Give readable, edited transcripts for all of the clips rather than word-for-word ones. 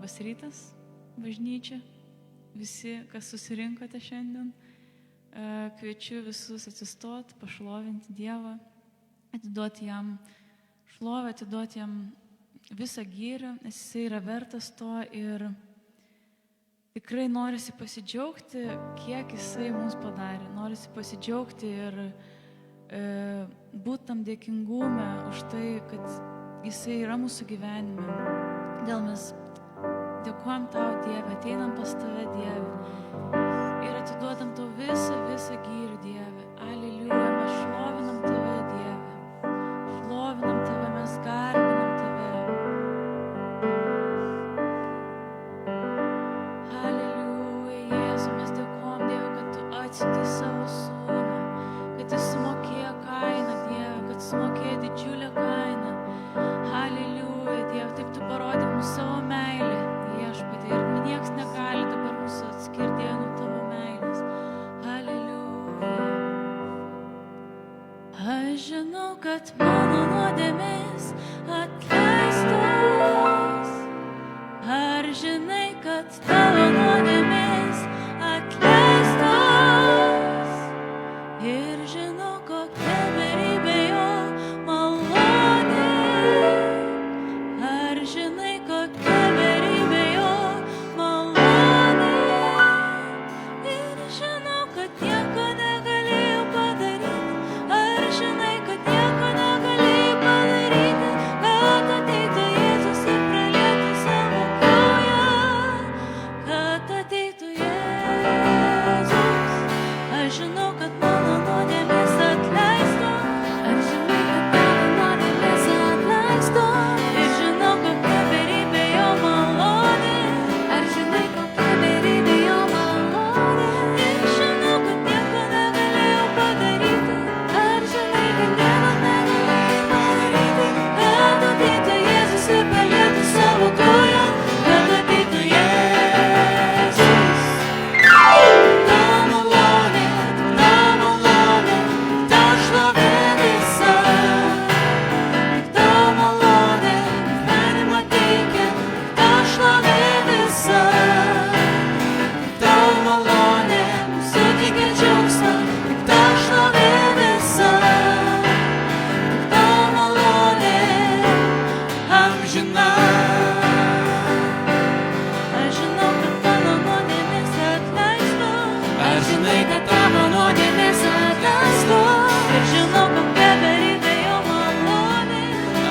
Labas rytas, bažnyčia, visi, kas susirinkote šiandien. Kviečiu visus atsistoti, pašlovinti Dievą, atiduoti jam šlovę, atiduoti jam visą gyrą, nes jisai yra vertas to ir tikrai norisi pasidžiaugti, kiek jisai mums padarė. Norisi pasidžiaugti ir būti tam dėkingume už tai, kad jisai yra mūsų gyvenime. Dėl mes dėkojam tau, Dieve, ateinam pas tave, Dieve, ir atiduodam tau visą gyrą, Dieve. Aleliuja, mes šlovinam tave, Dieve. Šlovinam tave, mes garbinam tave. Aleliuja, Jėzu, mes dėkojam, Dieve, kad tu atsiuntei savo sūnų, kad jis sumokėjo kainą, Dieve, kad sumokėjo didžiulę kainą. Aleliuja, Dieve, taip tu parodė mums savo meilę, Viešpatie, ir nieks negali dabar mūsų atskirti nuo tavo meilės. Aleliuja. Aš žinau, kad mano nuodėmės atleistos. Ar žinai, kad tavo nuodėmės atleistos? Ir žinau, kokia beribė jo malonė. Ar žinai, kokia beribė jo malonė? Ir žinau, kad nieko negalėjau padaryti. Ar žinai, kad nieko negalėjau padaryti, kad ateitų Jėzus ir pralietų savo kraują, kad ateitų Jėzus. Aš žinau, kad mano nuodėmės atleistos. Ar žinai, kad tavo nuodėmės atleistos? Ir žinau, kokia beribė jo malonė. Ar žinai, kokia beribė jo malonė? Ir žinau, kad nieko negalėjau padaryti. Ar žinai, kad nieko negalėjau padaryti, kad ateitų Jėzus ir pralietų savo kraują, kad ateitų Jėzus. Ta malonė, ta šlovė visa. Ta malonė gyvenimą teikia, ta šlovė visa. Ta malonė mums suteikia džiaugsmą, ta šlovė visa. Ta malonė amžina. Aš žinau, kad mano nuodėmės atleistos. Ar žinai, kad tavo nuodėmės atleistos? Ir žinau, kokia beribė jo malonė.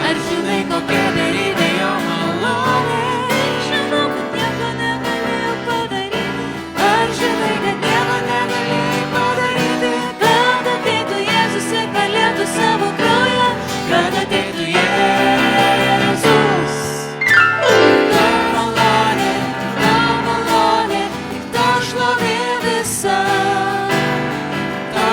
Ar žinai, kokia beribė jo malonė? Ir žinau, kad nieko negalėjau padaryti. Ar žinai, kad nieko negalėjau padaryti, kad ateitų Jėzus ir pralietų savo kraują, kad ateitų Jėzus. Ta malonė, tik ta šlovė visa. Ta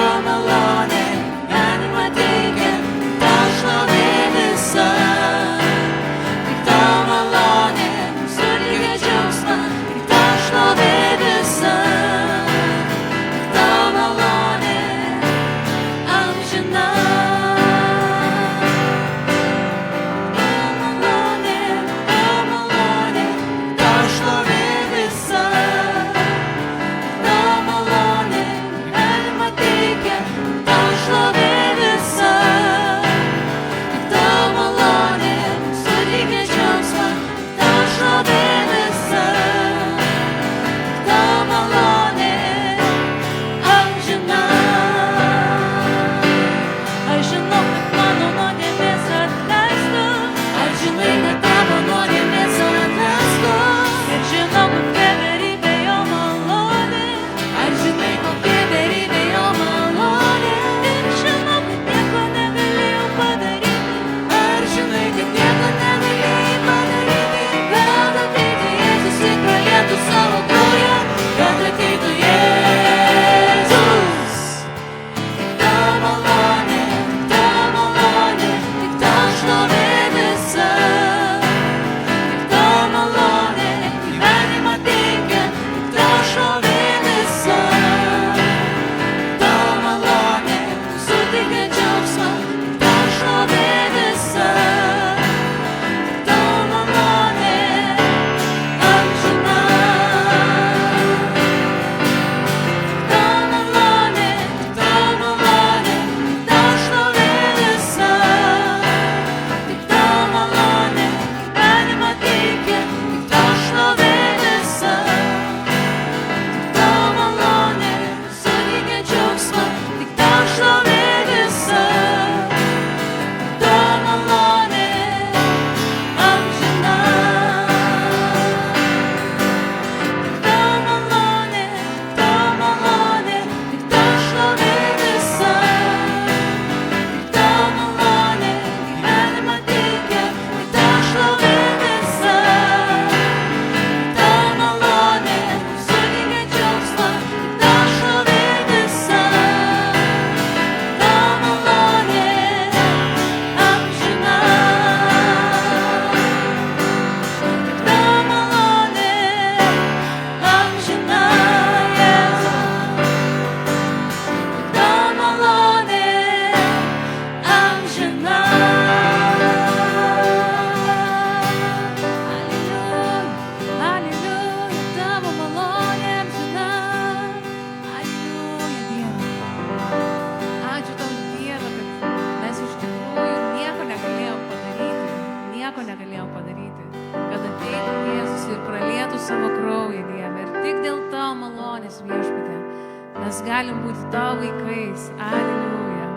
mes galim būti tavo vaikais. Aleliuja.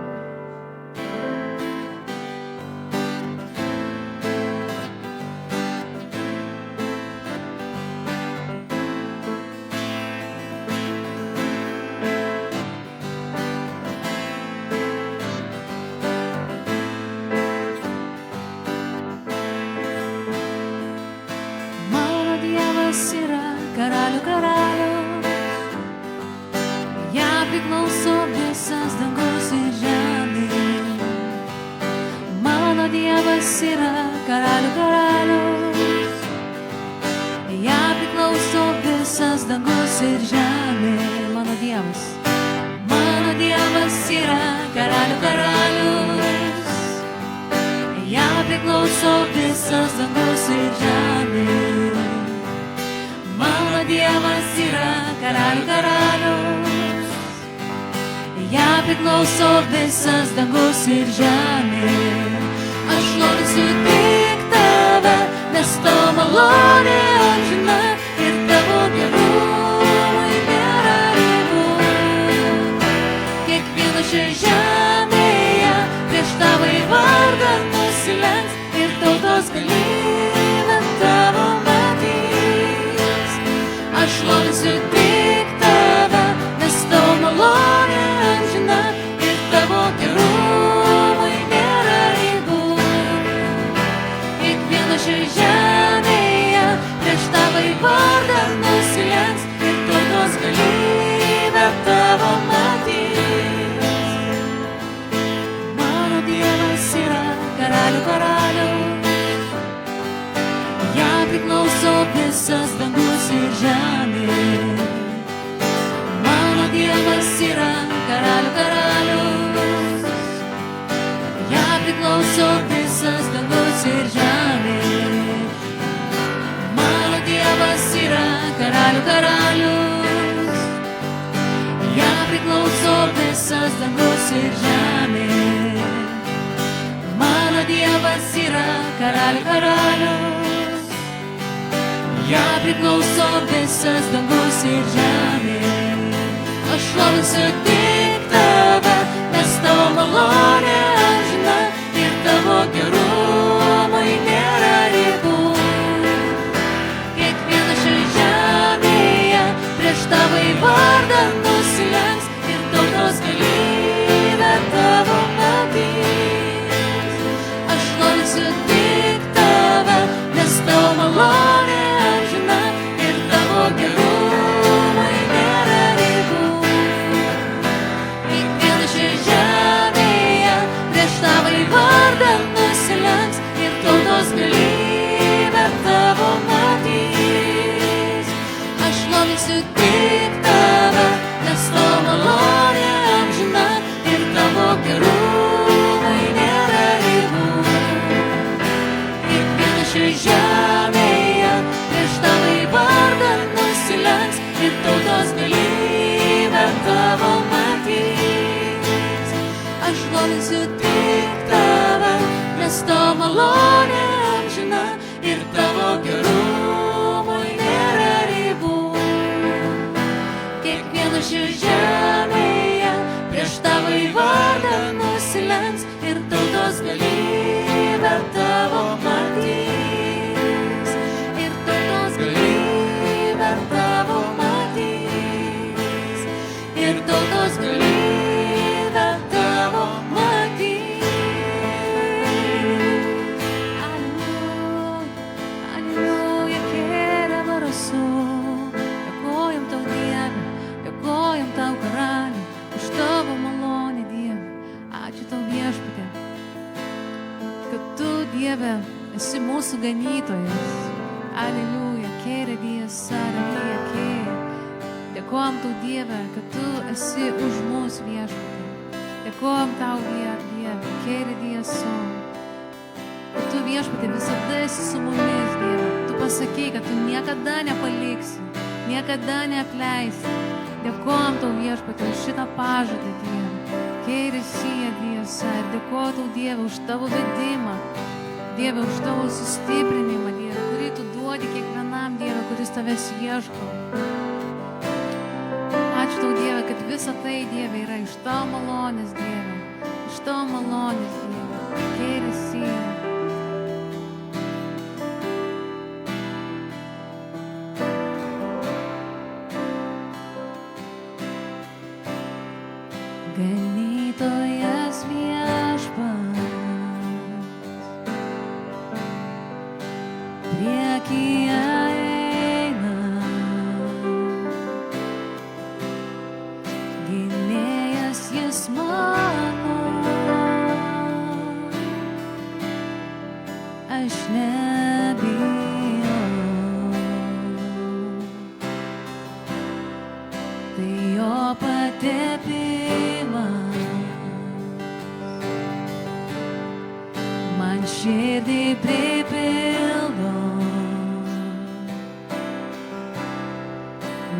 Mano Dievas yra karalių karalius, jam priklauso visas dangus ir žemė. Mano Dievas yra karalių karalius, jam priklauso visas dangus ir žemė. Mano Dievas yra karalių karalius, jam priklauso visas dangus ir žemė. Mano Dievas yra karalių karalius, jam priklauso visas dangus ir žemė. Aš šlovinsiu tik tave, nes tavo malonė amžina ir tavo gerumui nėra ribų. Kiekvienas šioje žemėje prieš tavo vardą nusilenks ir tautos galybę tavo matys. Aš šlovinsiu tik tave, nes tavo malonė amžina ir tavo gerumui nėra ribų. Kiekvienas šioje žemėje prieš tavo vardą nusilenks ir tautos galybę tavo matys. Mano Dievas yra karalių karalius, jam priklauso visas dangus ir žemė. Mano Dievas yra karalių karalius, jam priklauso visas dangus ir žemė. Mano Dievas yra karalių karalius, jam priklauso visas dangus ir žemė. Mano Dievas yra karalių karalius, jam priklauso visas dangus ir žemė. Aš šlovinsiu tik tave, nes tavo malonė amžina ir tavo gerumui nėra ribų. Kiekvienas šioje žemėje prieš tavo vardą nusilenks ir tautos galybę tavo matys. Aš šlovinsiu tik tave, nes tavo malonė amžina ir tavo gerumui nėra ribų. Kiekvienas šioje žemėje prieš tavo vardą nusilenks ir tautos galybę tavo matys. Aš šlovinsiu tik tave, nes tavo malonė amžina ir tavo gerumui nėra ribų. Kiekvienas šioje žemėje prieš tavo vardą nusilenks ir tautos galybę tavo matys. Aš šlovinsiu tik tave, nes tavo malonė amžina ir tavo gerumui nėra ribų. Kiekvienas šioje žemėje prieš tavo vardą nusilenks ir tautos galybę tavo matys. Ir tautos galybę tavo matys. Ir tautos galybę tavo matys. Aleluja, aleluja, kėrė varasų. Dėkojam tau, Dieve, dėkojam tau, karalių, už tavo malonę, Dieve. Ačiū tau, Viešpatie, kad tu, Dieve, esi mūsų ganytojas. Aleliuja, kėrė Dievas, saralija, kėrė. Dėkojam tau, Dieve, kad tu esi už mus, Viešpatie. Dėkojam tau, Dieve, kėrė Dievas. Kad tu, Viešpatie, visada esi su mumis, Dieve. Tu pasakei, kad tu niekada nepaliksi, niekada neapleisi. Dėkojam tau, Viešpatie, už šitą pažadą, Dieve. Kėrėsyje, Dievas, ir dėkoju tau, Dieve, už tavo vedimą. Dieve, už tavo sustiprinimą, Dieve, kurį tu duodi kiekvienam, Dieve, kuris tavęs ieško. Ačiū tau, Dieve, kad visa tai, Dieve, yra iš tavo malonės, Dieve. Iš tavo malonės, Dieve. Kėrėsi. Ganytojas viešpats priekyje eina, gynėjas jis mano, aš nebijau. Tai jo patepimas man širdį pripildo,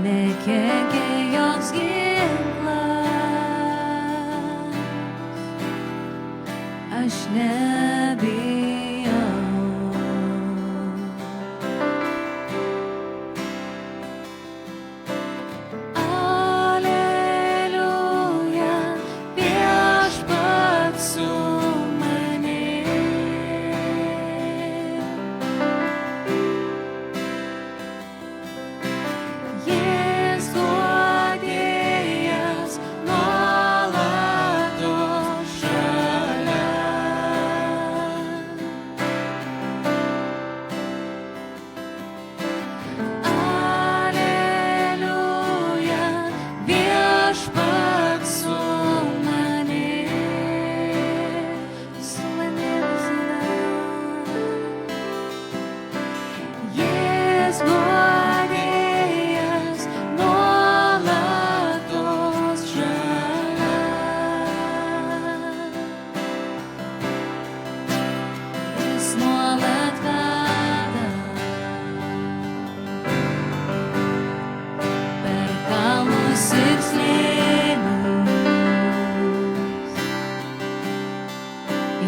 nekenkia joks ginklas, aš nebijau. Aleliuja, viešpats su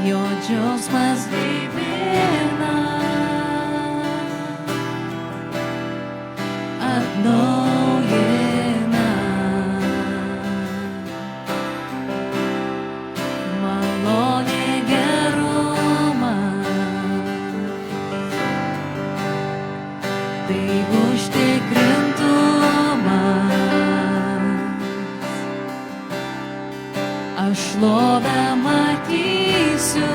jo džiaugsmas gaivina, atnaujina, malonė gerumas, tai užtikrintumas, aš šlovę matysiu,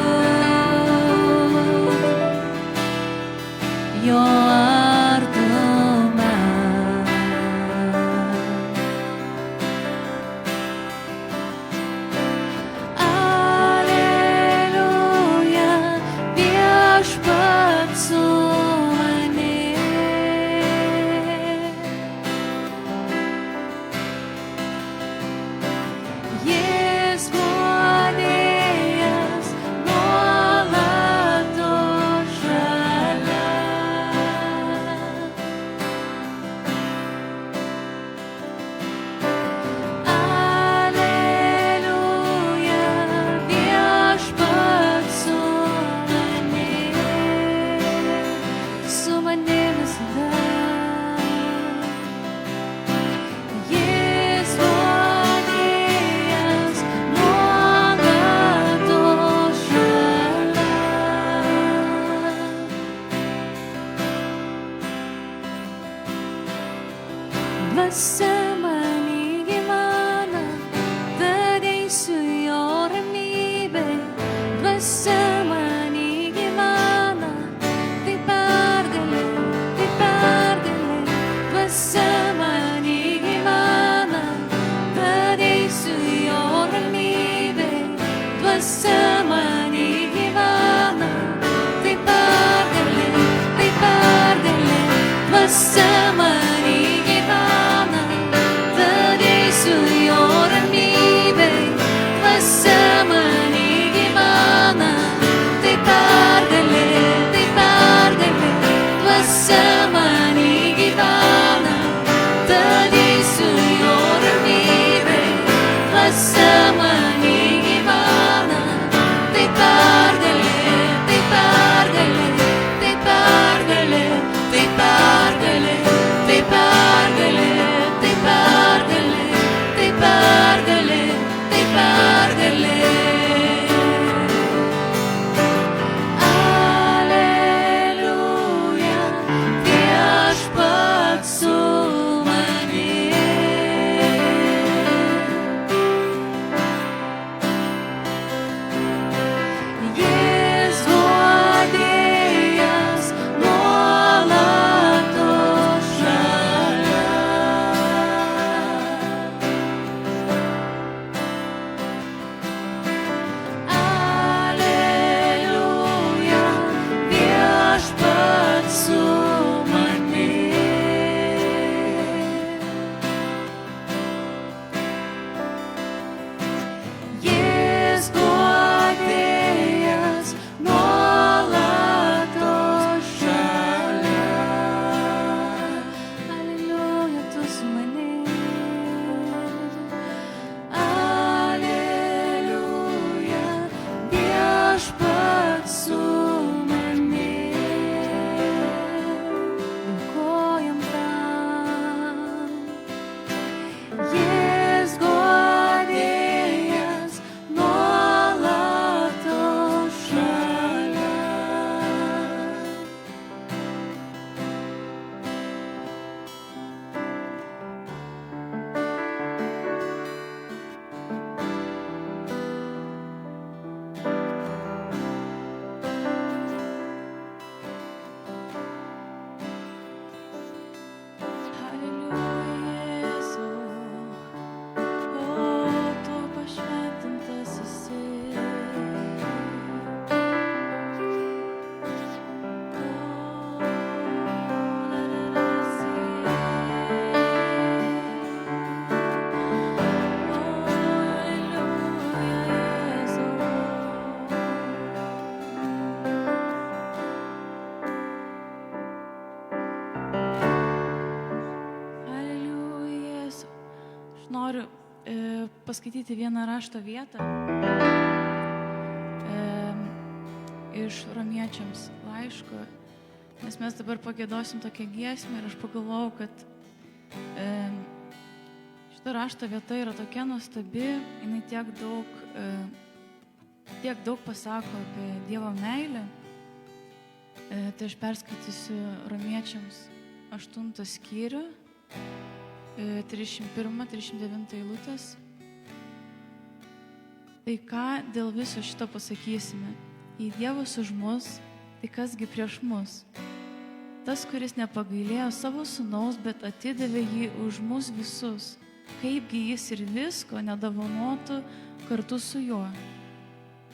jo artume. Aleliuja, viešpats su manim. Jis guodėjas nuolatos šalia. Aleliuja, viešpats su manim visada. Jis guodėjas nuolatos šalia. Dvasia many gyvena, tad eisiu jo ramybėj. Dvasia many gyvena, tai pergalė, tai pergalė. Dvasia many gyvena, tad eisiu jo ramybėj. Dvasia many gyvena, tai pergalė, tai pergalė. Dvasia many gyvena, tad eisiu jo ramybėj. Dvasia many gyvena, tai pergalė, tai pergalė. Dvasia many gyvena, tad eisiu jo ramybėj. Dvasia many gyvena, tai pergalė, tai pergalė, tai pergalė, tai pergalė, tai pergalė, tai pergalė, tai pergalė. paskaityti vieną rašto vietą iš Romiečiams laiško, nes mes dabar pagiedosim tokią giesmę ir aš pagalvojau, kad šita rašto vieta yra tokia nuostabi, jinai tiek daug pasako apie Dievo meilę. Tai aš perskaitysiu Romiečiams 8 skyrių, 31-39 eilutės. Tai ką dėl viso šito pasakysime? Jei Dievas už mus, tai kasgi prieš mus? Tas, kuris nepagailėjo savo sūnaus, bet atidavė jį už mus visus, kaipgi jis ir visko nedovanotų kartu su juo?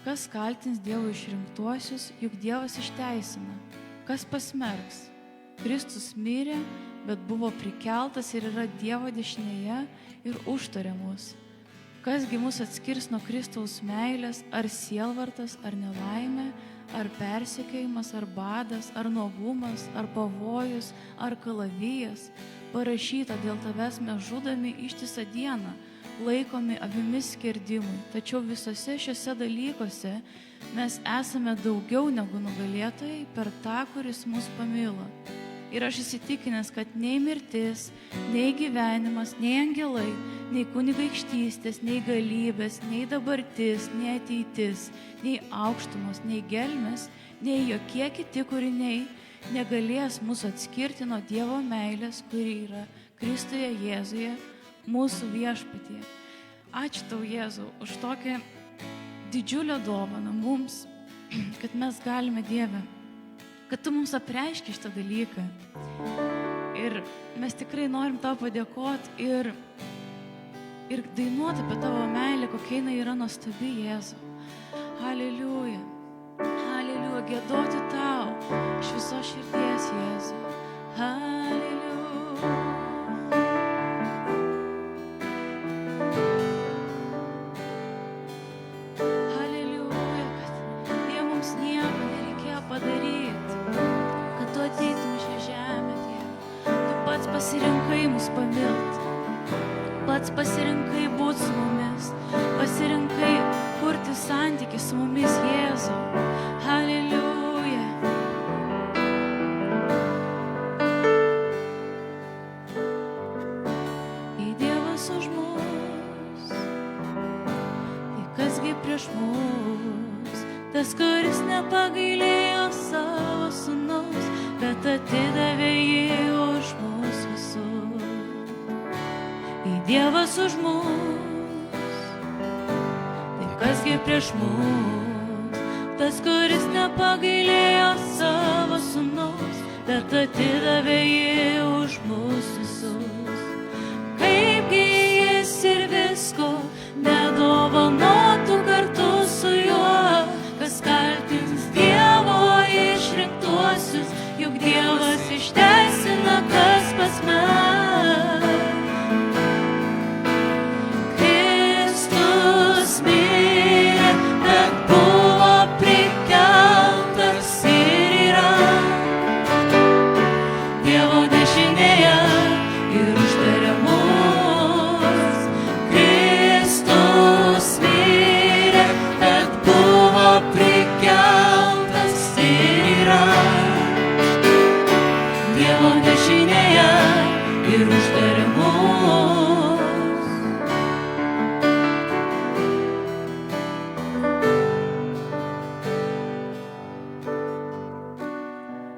Kas kaltins Dievo išrinktuosius, juk Dievas išteisina? Kas pasmerks? Kristus mirė, bet buvo prikeltas ir yra Dievo dešinėje ir užtarė mus. Kasgi mus atskirs nuo Kristaus meilės, ar sielvartas, ar nelaimė, ar persekiojimas, ar badas, ar nuogumas, ar pavojus, ar kalavijas. Parašyta, dėl tavęs mes žudomi ištisą dieną, laikomi avimis skerdimui. Tačiau visose šiose dalykuose mes esame daugiau negu nugalėtojai per tą, kuris mus pamilo. Ir aš įsitikinęs, kad nei mirtis, nei gyvenimas, nei angelai, nei kunigaikštystės, nei galybės, nei dabartis, nei ateitis, nei aukštumos, nei gelmės, nei jokie kiti kūriniai negalės mūsų atskirti nuo Dievo meilės, kuri yra Kristuje Jėzuje, mūsų viešpatyje. Ačiū tau, Jėzau, už tokią didžiulę dovaną mums, kad mes galime, Dieve, kad tu mums apreiški šitą dalyką. Ir mes tikrai norim tau padėkoti ir dainuoti apie tavo meilę, kokia jinai yra nuostabi, Jėzau. Haleliuja, haleliuja, giedoti tau iš visos širdies, Jėzau. Haleliuja. Haleliuja, kad Dieve mums nieko nereikėjo padaryti, kad tu ateitum į šią žemę, Dieve. Tu pats pasirinkai mus pamilti. Pats pasirinkai būti su mumis, pasirinkai kurti santykį su mumis, Jėzau. Haleliuja. Jei Dievas už mus, tai kasgi prieš mus? Tas, kuris nepagailėjo savo sūnaus, bet atidavė jį už mus visus. Dievas už mus, tai kasgi prieš mus? Tas, kuris nepagailėjo savo sūnaus, bet atidavė jį už mus visus. Kaipgi jis ir visko nedovanotų kartu su juo? Kas kaltins Dievo išrinktuosius, juk Dievas išteisina, kas pasmerks.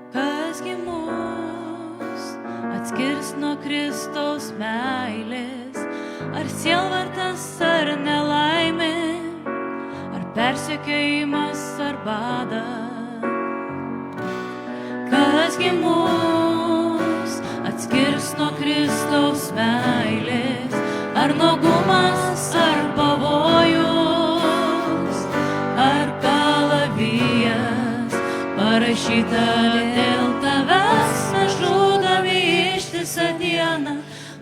Kasgi mus atskirs nuo Kristaus meilės, ar sielvartas, ar nelaimė, ar persekiojimas, ar badas? Kasgi mus atskirs nuo Kristaus meilės, ar nuogumas, ar pavojus, ar kalavijas? Parašyta, dėl tavęs mes žudomi ištisą dieną,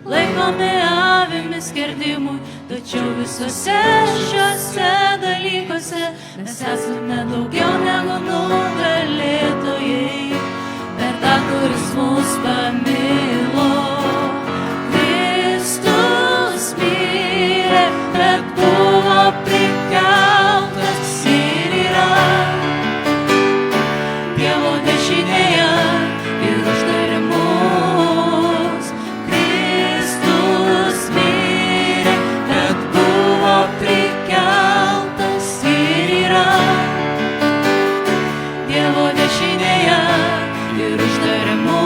laikomi avimis skerdimui. Tačiau visose šiuose dalykuose mes esame daugiau negu nugalėtojai per tą, kuris mus pamilo. Kristus mirė, bet buvo prikeltas ir yra Dievo dešinėje ir užtarė mus. Kristus mirė, bet buvo prikeltas ir yra Dievo dešinėje ir užtarė mus.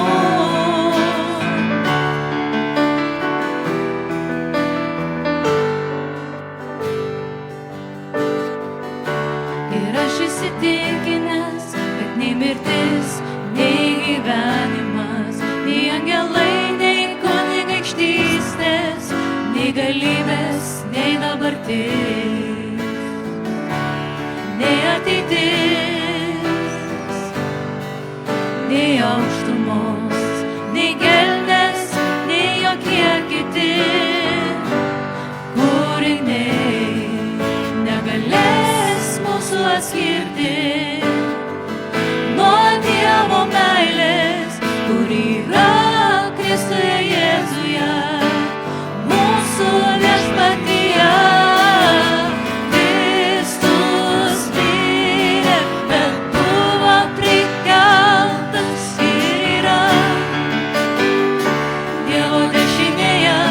Ir aš įsitikinęs, kad nei mirtis, nei gyvenimas, nei angelai, nei kunigaikštystės, nei galybės, nei dabartis, nei ateitis, nei aukštumos, nei gelmės, nei jokie kiti kūriniai negalės mūsų atskirti nuo Dievo meilės, kuri yra Kristuje Jėzuje, mūsų viešpatyje. Kristus mirė, bet buvo prikeltas ir yra Dievo dešinėje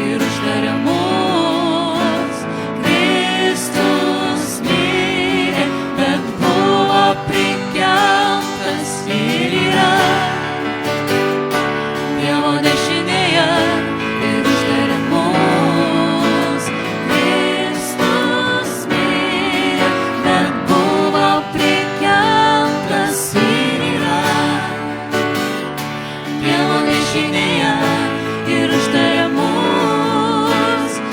ir užtarė mus. Kristus mirė, bet buvo prikeltas ir yra Dievo dešinėje ir užtarė mus. Kristus mirė, bet buvo prikeltas ir yra Dievo dešinėje ir užtarė mus.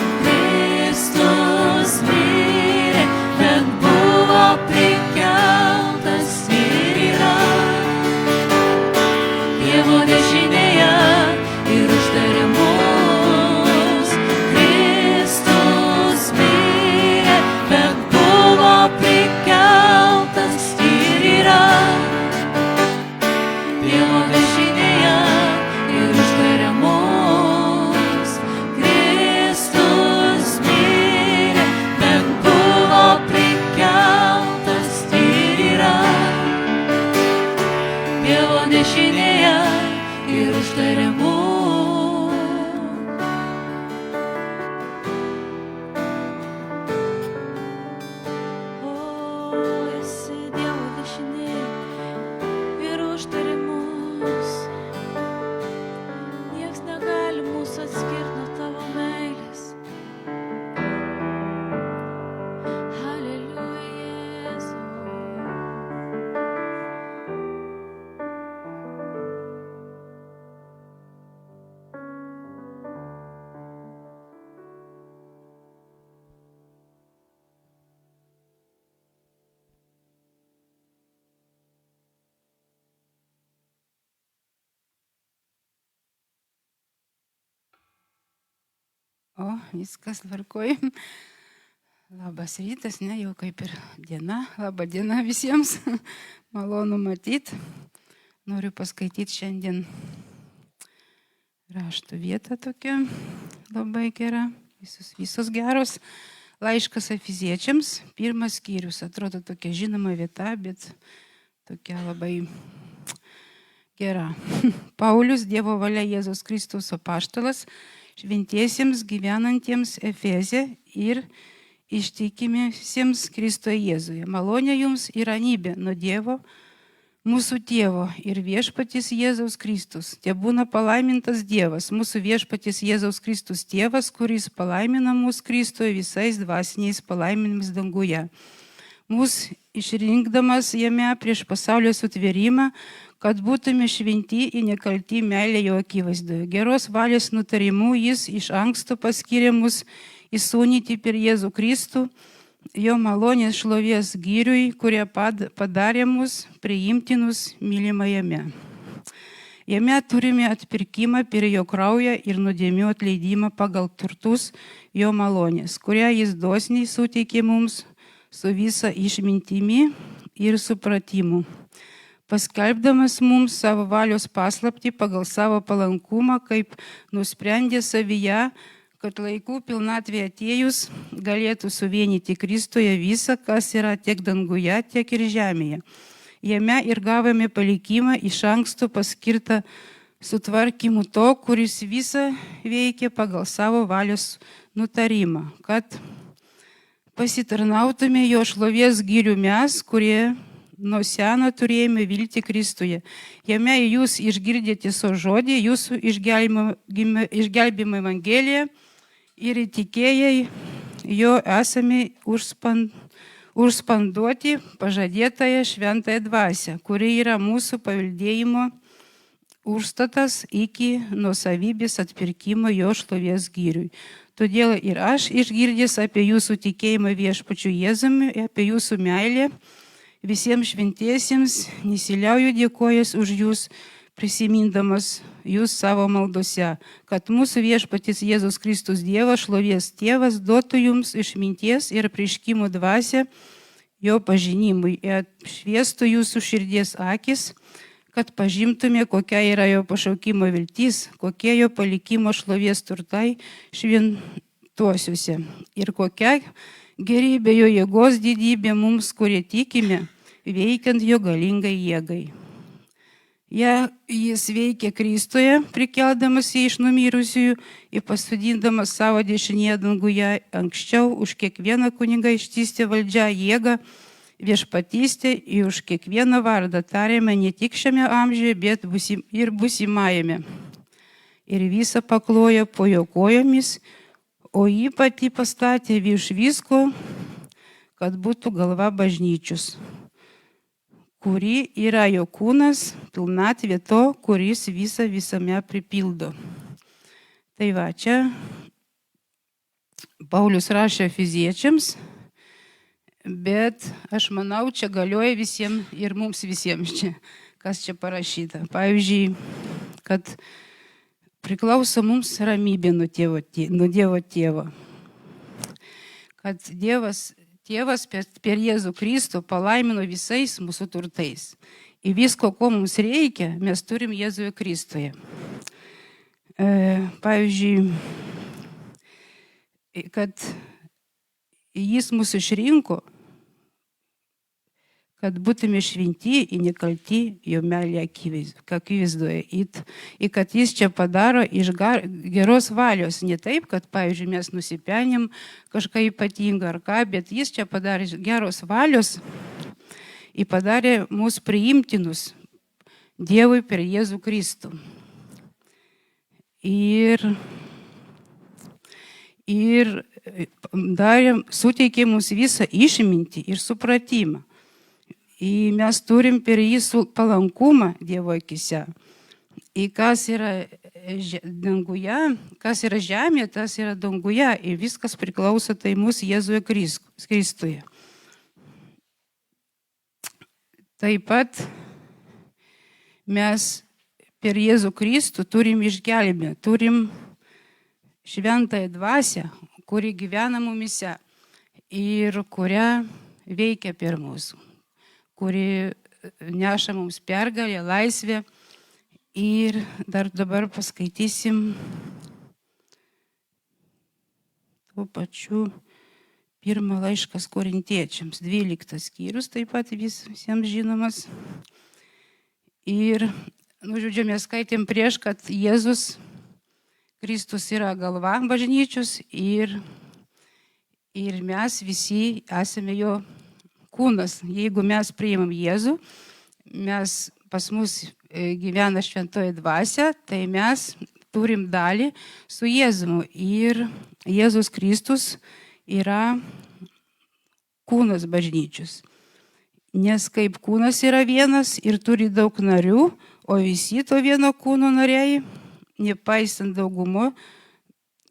Kristus mirė, bet buvo prikeltas ir yra Dievo dešinėje ir užtarė mus. Kristus mirė, bet buvo prikeltas ir yra Dievo dešinėje ir užtarė mus. Kristus mirė, bet buvo prikeltas ir yra Dievo dešinėje ir užtarė mus. O, esi Dievo dešinėje ir užtarė mus. Nieks negali mūsų atskirti nuo tavo meilės. Haleliuja, Jėzau. O, viskas tvarkoj. Labas rytas, ne, jau kaip ir diena. Labą dieną visiems. Malonu matyti. Noriu paskaityti šiandien rašto vietą tokią labai gera. Visos geros. Laiškas Efeziečiams, 1 skyrius. Atrodo tokia žinoma vieta, bet tokia labai gera. Paulius, Dievo valia Jėzus Kristus apaštalas, šventiesiems gyvenantiems Efeze ir ištikimiems Kristuje Jėzuje. Malonė jums ir ramybė nuo Dievo, mūsų tėvo ir viešpaties Jėzaus Kristus. Tebūna palaimintas Dievas, mūsų viešpaties Jėzaus Kristus tėvas, kuris palaimina mus Kristuje visais dvasiniais palaiminimais danguje. Mūsų išrinkdamas jame prieš pasaulio sutvėrimą, kad būtume šventi ir nekalti meilė jo akivaizdoje. Geros valios nutarimu jis iš anksto paskyrė mus įsūnyti per Jėzų Kristų, jo malonės šlovės gyriui, kurie padarė mus priimtinus mylimajame. Jame turime atpirkimą per jo kraują ir nuodėmių atleidimą pagal turtus jo malonės, kurią jis dosniai suteikė mums su visa išmintimi ir supratimu, paskelbdamas mums savo valios paslaptį pagal savo palankumą, kaip nusprendė savyje, kad laikų pilnatvė atėjus galėtų suvienyti Kristuje visą, kas yra tiek danguje, tiek ir žemėje. Jame ir gavome palikimą iš anksto paskirtą sutvarkymu to, kuris visą veikia pagal savo valios nutarimą, kad pasitarnautume jo šlovės gyrių mes, kurie nuo seno turėjome viltį Kristuje. Jame jūs išgirdėte savo žodį, jūsų išgelbimo evangeliją ir įtikėjai jo esame užspanduoti pažadėtąją šventąją dvasią, kuri yra mūsų paveldėjimo užstatas iki nuosavybės atpirkimo jo šlovės gyriui. Todėl ir aš, išgirdęs apie jūsų tikėjimą viešpačiu Jėzumi, apie jūsų meilę visiems šventiesiems, nesiliauju dėkojas už jūs, prisimindamas jūs savo maldose, kad mūsų viešpatis Jėzus Kristus Dievas, šlovės Tėvas, duotų jums išminties ir apreiškimo dvasią jo pažinimui ir apšviestų jūsų širdies akis, kad pažintume, kokia yra jo pašaukimo viltis, kokie jo palikimo šlovės turtai šventuosiuose ir kokia gerybė jo jėgos didybė mums, kurie tikime, veikiant jo galingai jėgai. Jis veikia Kristuje, prikeldamas jį iš numirusiųjų ir pasodindamas savo dešinėje danguje, anksčiau už kiekvieną kunigą ištystė valdžią, jėgą, viešpatystę ir už kiekvieną vardą tariame ne tik šiame amžiuje, bet ir būsimajame. Ir visą paklojo po jo kojomis, o jį pati pastatė virš visko, kad būtų galva bažnyčios, kuri yra jo kūnas, pilnatvė to, kuris visą visame pripildo. Tai va, čia Paulius rašė Efeziečiams, bet aš manau, čia galioja visiems ir mums visiems čia, kas čia parašyta. Pavyzdžiui, kad priklauso mums ramybė nuo Dievo Tėvo. Kad Tėvas per Jėzų Kristų palaimino visais mūsų turtais. Ir visko, ko mums reikia, mes turim Jėzuje Kristuje. Pavyzdžiui, kad jis mūsų išrinko, kad būtume šventi ir nekalti jo meilė akivaizdoje. Ir kad jis čia padaro iš geros valios. Ne taip, kad, pavyzdžiui, mes nusipelnėm kažką ypatingą ar ką, bet jis čia padarė iš geros valios ir padarė mus priimtinus Dievui per Jėzų Kristų. Ir suteikė mums visą išmintį ir supratimą. Ir mes turim per jį palankumą Dievo akise. Ir kas yra danguje, kas yra žemėje, tas yra danguje. Ir viskas priklauso tai mūsų Jėzuje Kristuje. Taip pat mes per Jėzų Kristų turim išgelbę, turim šventąją dvasią, kuri gyvena mumise ir kurią veikia per mūsų, kuri neša mums pergalę, laisvę. Ir dar dabar paskaitysim tuo pačiu pirmą laiškas Korintiečiams, 12 skyrius, taip pat visiems žinomas. Ir, žodžiu, mes skaitėm prieš, kad Jėzus Kristus yra galva bažnyčios ir mes visi esame jo kūnas. Jeigu mes priimam Jėzų, pas mus gyvena šventoji dvasia, tai mes turim dalį su Jėzumi. Ir Jėzus Kristus yra kūnas bažnyčios. Nes kaip kūnas yra vienas ir turi daug narių, o visi to vieno kūno nariai, nepaisant daugumo,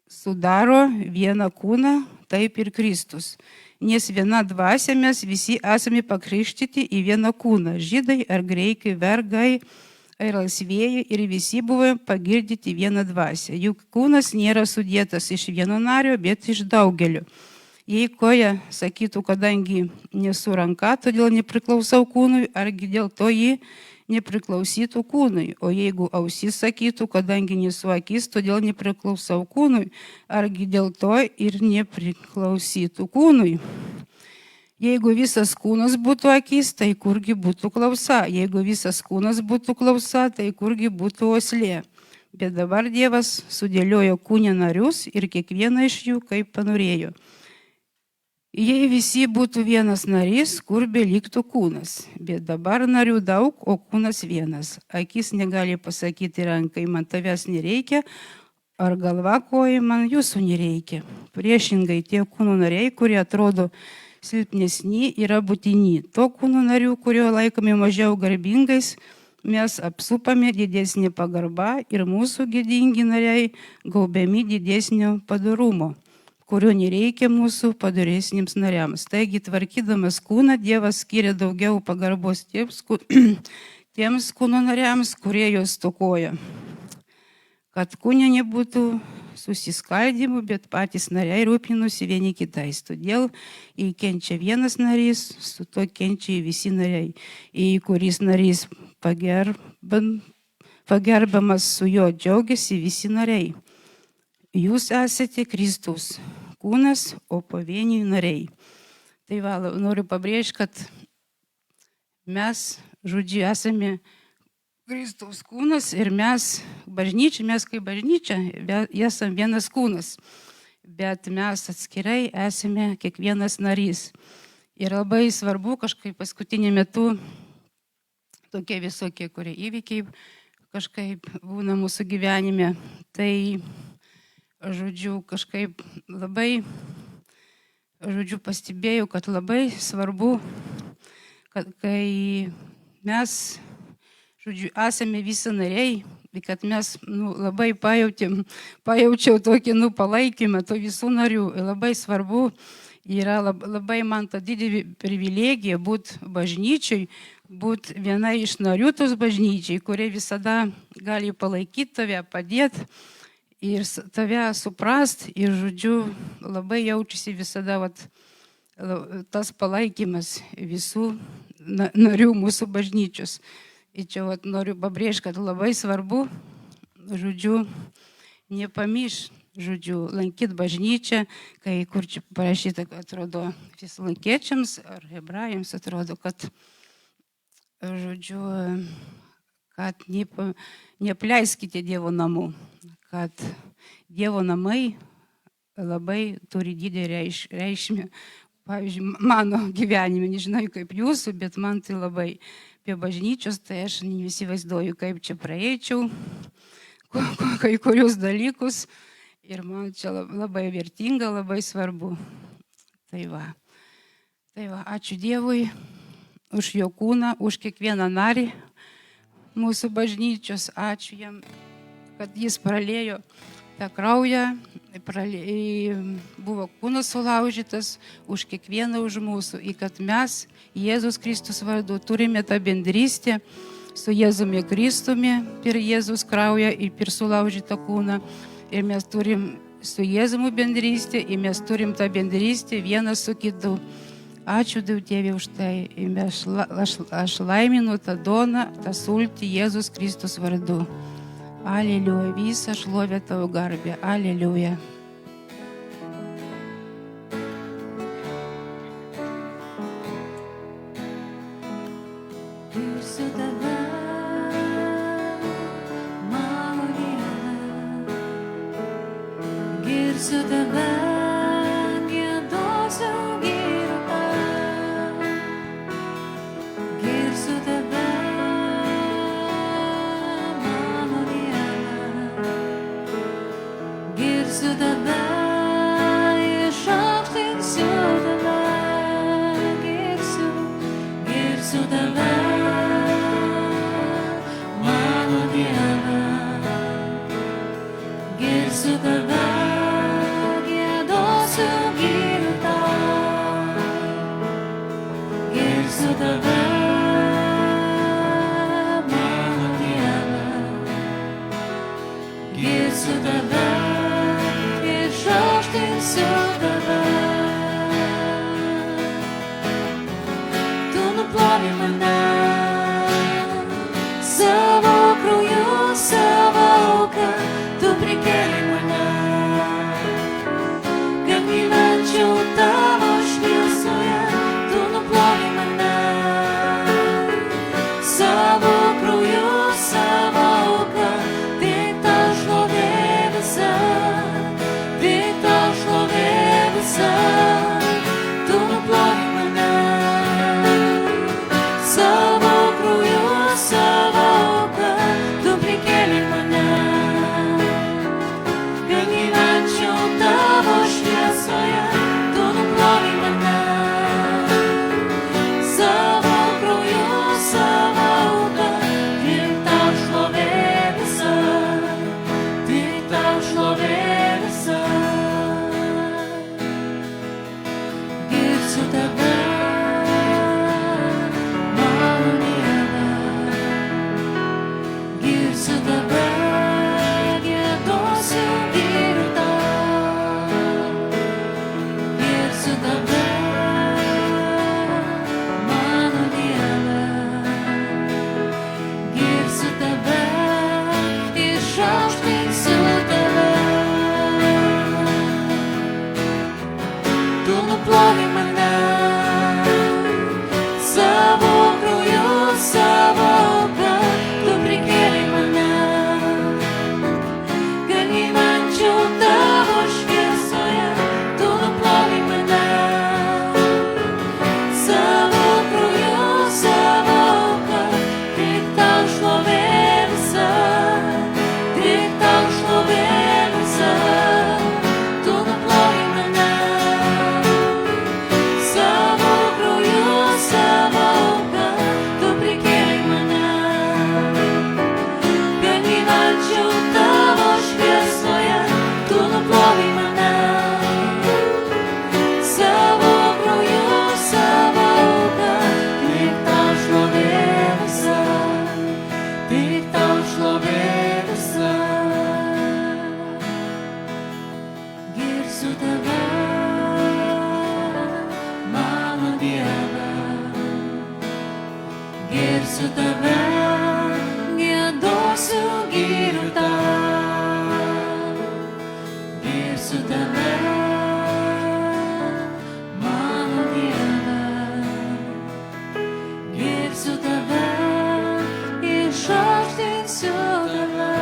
sudaro vieną kūną, taip ir Kristus. Nes viena dvasia mes visi esame pakrikštyti į vieną kūną. Žydai ar graikai, vergai ar laisvieji ir visi buvome pagirdyti vieną dvasią. Juk kūnas nėra sudėtas iš vieno nario, bet iš daugelio. Jei koja sakytų, kadangi nesu ranka, todėl nepriklausau kūnui, argi dėl to ji nepriklausytų kūnui. O jeigu ausis sakytų, kadangi nesu akis, todėl nepriklausau kūnui, argi dėl to ir nepriklausytų kūnui. Jeigu visas kūnas būtų akis, tai kurgi būtų klausa. Jeigu visas kūnas būtų klausa, tai kurgi būtų uoslė. Bet dabar Dievas sudėliojo kūne narius ir kiekvieną iš jų kaip panorėjo. Jei visi būtų vienas narys, kur beliktų kūnas. Bet dabar narių daug, o kūnas vienas. Akis negali pasakyti rankai, man tavęs nereikia, ar galva kojai, man jūsų nereikia. Priešingai, tie kūno nariai, kurie atrodo silpnesni, yra būtini. To kūno narių, kurio laikomi mažiau garbingais, mes apsupame didesnį pagarbą ir mūsų gėdingi nariai gaubiami didesnio padorumo, kurio nereikia mūsų padoresniems nariams. Taigi, tvarkydamas kūną, Dievas skiria daugiau pagarbos tiems kūno nariams, kurie jos stokoja. Kad kūne nebūtų susiskaldimų, bet patys nariai rūpinosi vieni kitais. Todėl, jei kenčia vienas narys, su to kenčia visi nariai. Jei kuris narys pagerbamas, su juo džiaugiasi visi nariai. Jūs esate Kristus kūnas, o pavieniui nariai. Tai va, noriu pabrėžti, kad mes, žodžiu, esame Kristaus kūnas ir mes kaip bažnyčia, esame vienas kūnas, bet mes atskirai esame kiekvienas narys. Ir labai svarbu kažkaip paskutiniu metu tokie visokie, kurie įvykiai kažkaip būna mūsų gyvenime. Tai, žodžiu, kažkaip labai, žodžiu, pastebėjau, kad labai svarbu, kad kai mes, žodžiu, esame visi nariai, kad mes labai pajaučiau tokį palaikymą to visų narių. Ir labai svarbu yra, labai man ta didelė privilegija būti bažnyčiai, būti viena iš narių tos bažnyčiai, kurie visada gali palaikyti tave, padėti ir tave suprast. Ir, žodžiu, labai jaučiasi visada tas palaikymas visų narių mūsų bažnyčios. Ir čia noriu pabrėžti, kad labai svarbu, žodžiu, nepamiršti, žodžiu, lankyti bažnyčią, kai kur čia parašyta, kad atrodo Tesalonikiečiams ar hebrajams atrodo, kad, žodžiu, kad neapleiskite Dievo namų, kad Dievo namai labai turi didelę reikšmę. Pavyzdžiui, mano gyvenime, nežinau kaip jūsų, bet man tai labai apie bažnyčios, tai aš neįsivaizduoju, kaip čia praeičiau kai kurius dalykus ir man čia labai vertinga, labai svarbu. Tai va, ačiū Dievui už jo kūną, už kiekvieną narį mūsų bažnyčios, ačiū jam, kad jis praliejo tą kraują, buvo kūnas sulaužytas už kiekvieną už mūsų, ir kad mes Jėzus Kristus vardu turime tą bendrystę su Jėzumi Kristumi per Jėzus kraują ir per sulaužytą kūną. Ir mes turim su Jėzumu bendrystę, ir mes turim tą bendrystę vienas su kitu. Ačiū Dievui Tėve už tai. Aš laiminu tą doną, tą sultį Jėzus Kristus vardu. Aleliuja, visą šlovę tavo garbę. Aleliuja. Girsiu tave, mano Dieve, girsiu tave, giedosiu gyriu tave, girsiu tave, mano Dieve, girsiu tave, išaukštinsiu tave, girsiu tave. Girsiu tave, giedosiu gyriu tau, girsiu tave, mano Dieve, girsiu tave, išaukštinsiu tave. Tu nuplovi mane girsiu tave, mano Dieve, girsiu tave, giedosiu giriu tau, girsiu tave, mano Dieve, girsiu tave, išaukštinsiu tave. Tu nuplovei mane savo krauju, savo auka, tu prikėlei mane, kad gyvenčiau tavo šviesoje. Tu nuplovei mane savo krauju, savo auka, tik tau šlovė visa, tik tau šlovė visa. Tu nuplovei mane savo krauju, savo auka, tu prikėlei mane, kad gyvenčiau tavo šviesoje. Tu nuplovei mane savo krauju, savo auka, tik tau šlovė visa, tik tau šlovė visa. Girsiu tave, mano Dieve, girsiu tave, giedosiu giriu tau, girsiu tave, mano Dieve, girsiu tave, išaukštinsiu tave.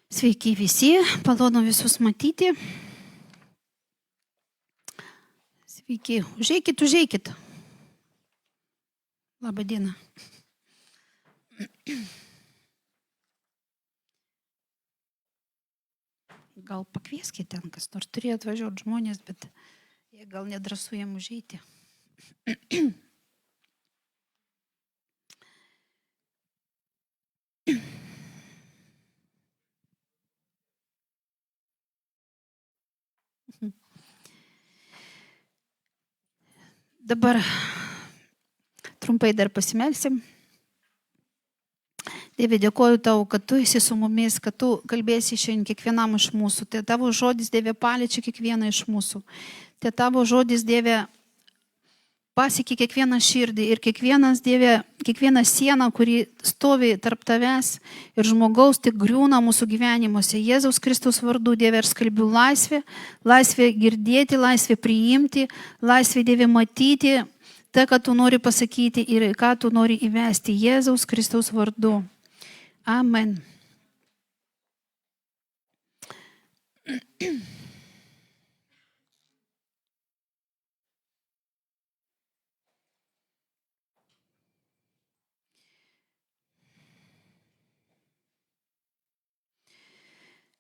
Sveiki visi, malonu visus matyti. Sveiki, užeikit. Labą dieną. Gal pakvieskite ten, kas nors turėjo atvažiuoti žmonės, bet jie gal nedrąsu jiem užeiti. Dabar trumpai dar pasimelsim. Dieve, dėkoju tau, kad tu esi su mumis, kad tu kalbėsi šiandien kiekvienam iš mūsų. Tai tavo žodis, Dieve, paliečia kiekvieną iš mūsų. Tai tavo žodis, Dieve, pasiekė kiekvieną širdį ir kiekvienas, Dieve, kiekviena siena, kuri stovi tarp tavęs ir žmogaus, tik griūna mūsų gyvenimuose. Jėzaus Kristaus vardu, Dieve, aš skelbiu laisvę, laisvę girdėti, laisvę priimti, laisvę, Dieve, matyti tai, ką tu nori pasakyti ir ką tu nori įvesti. Jėzaus Kristaus vardu. Amen.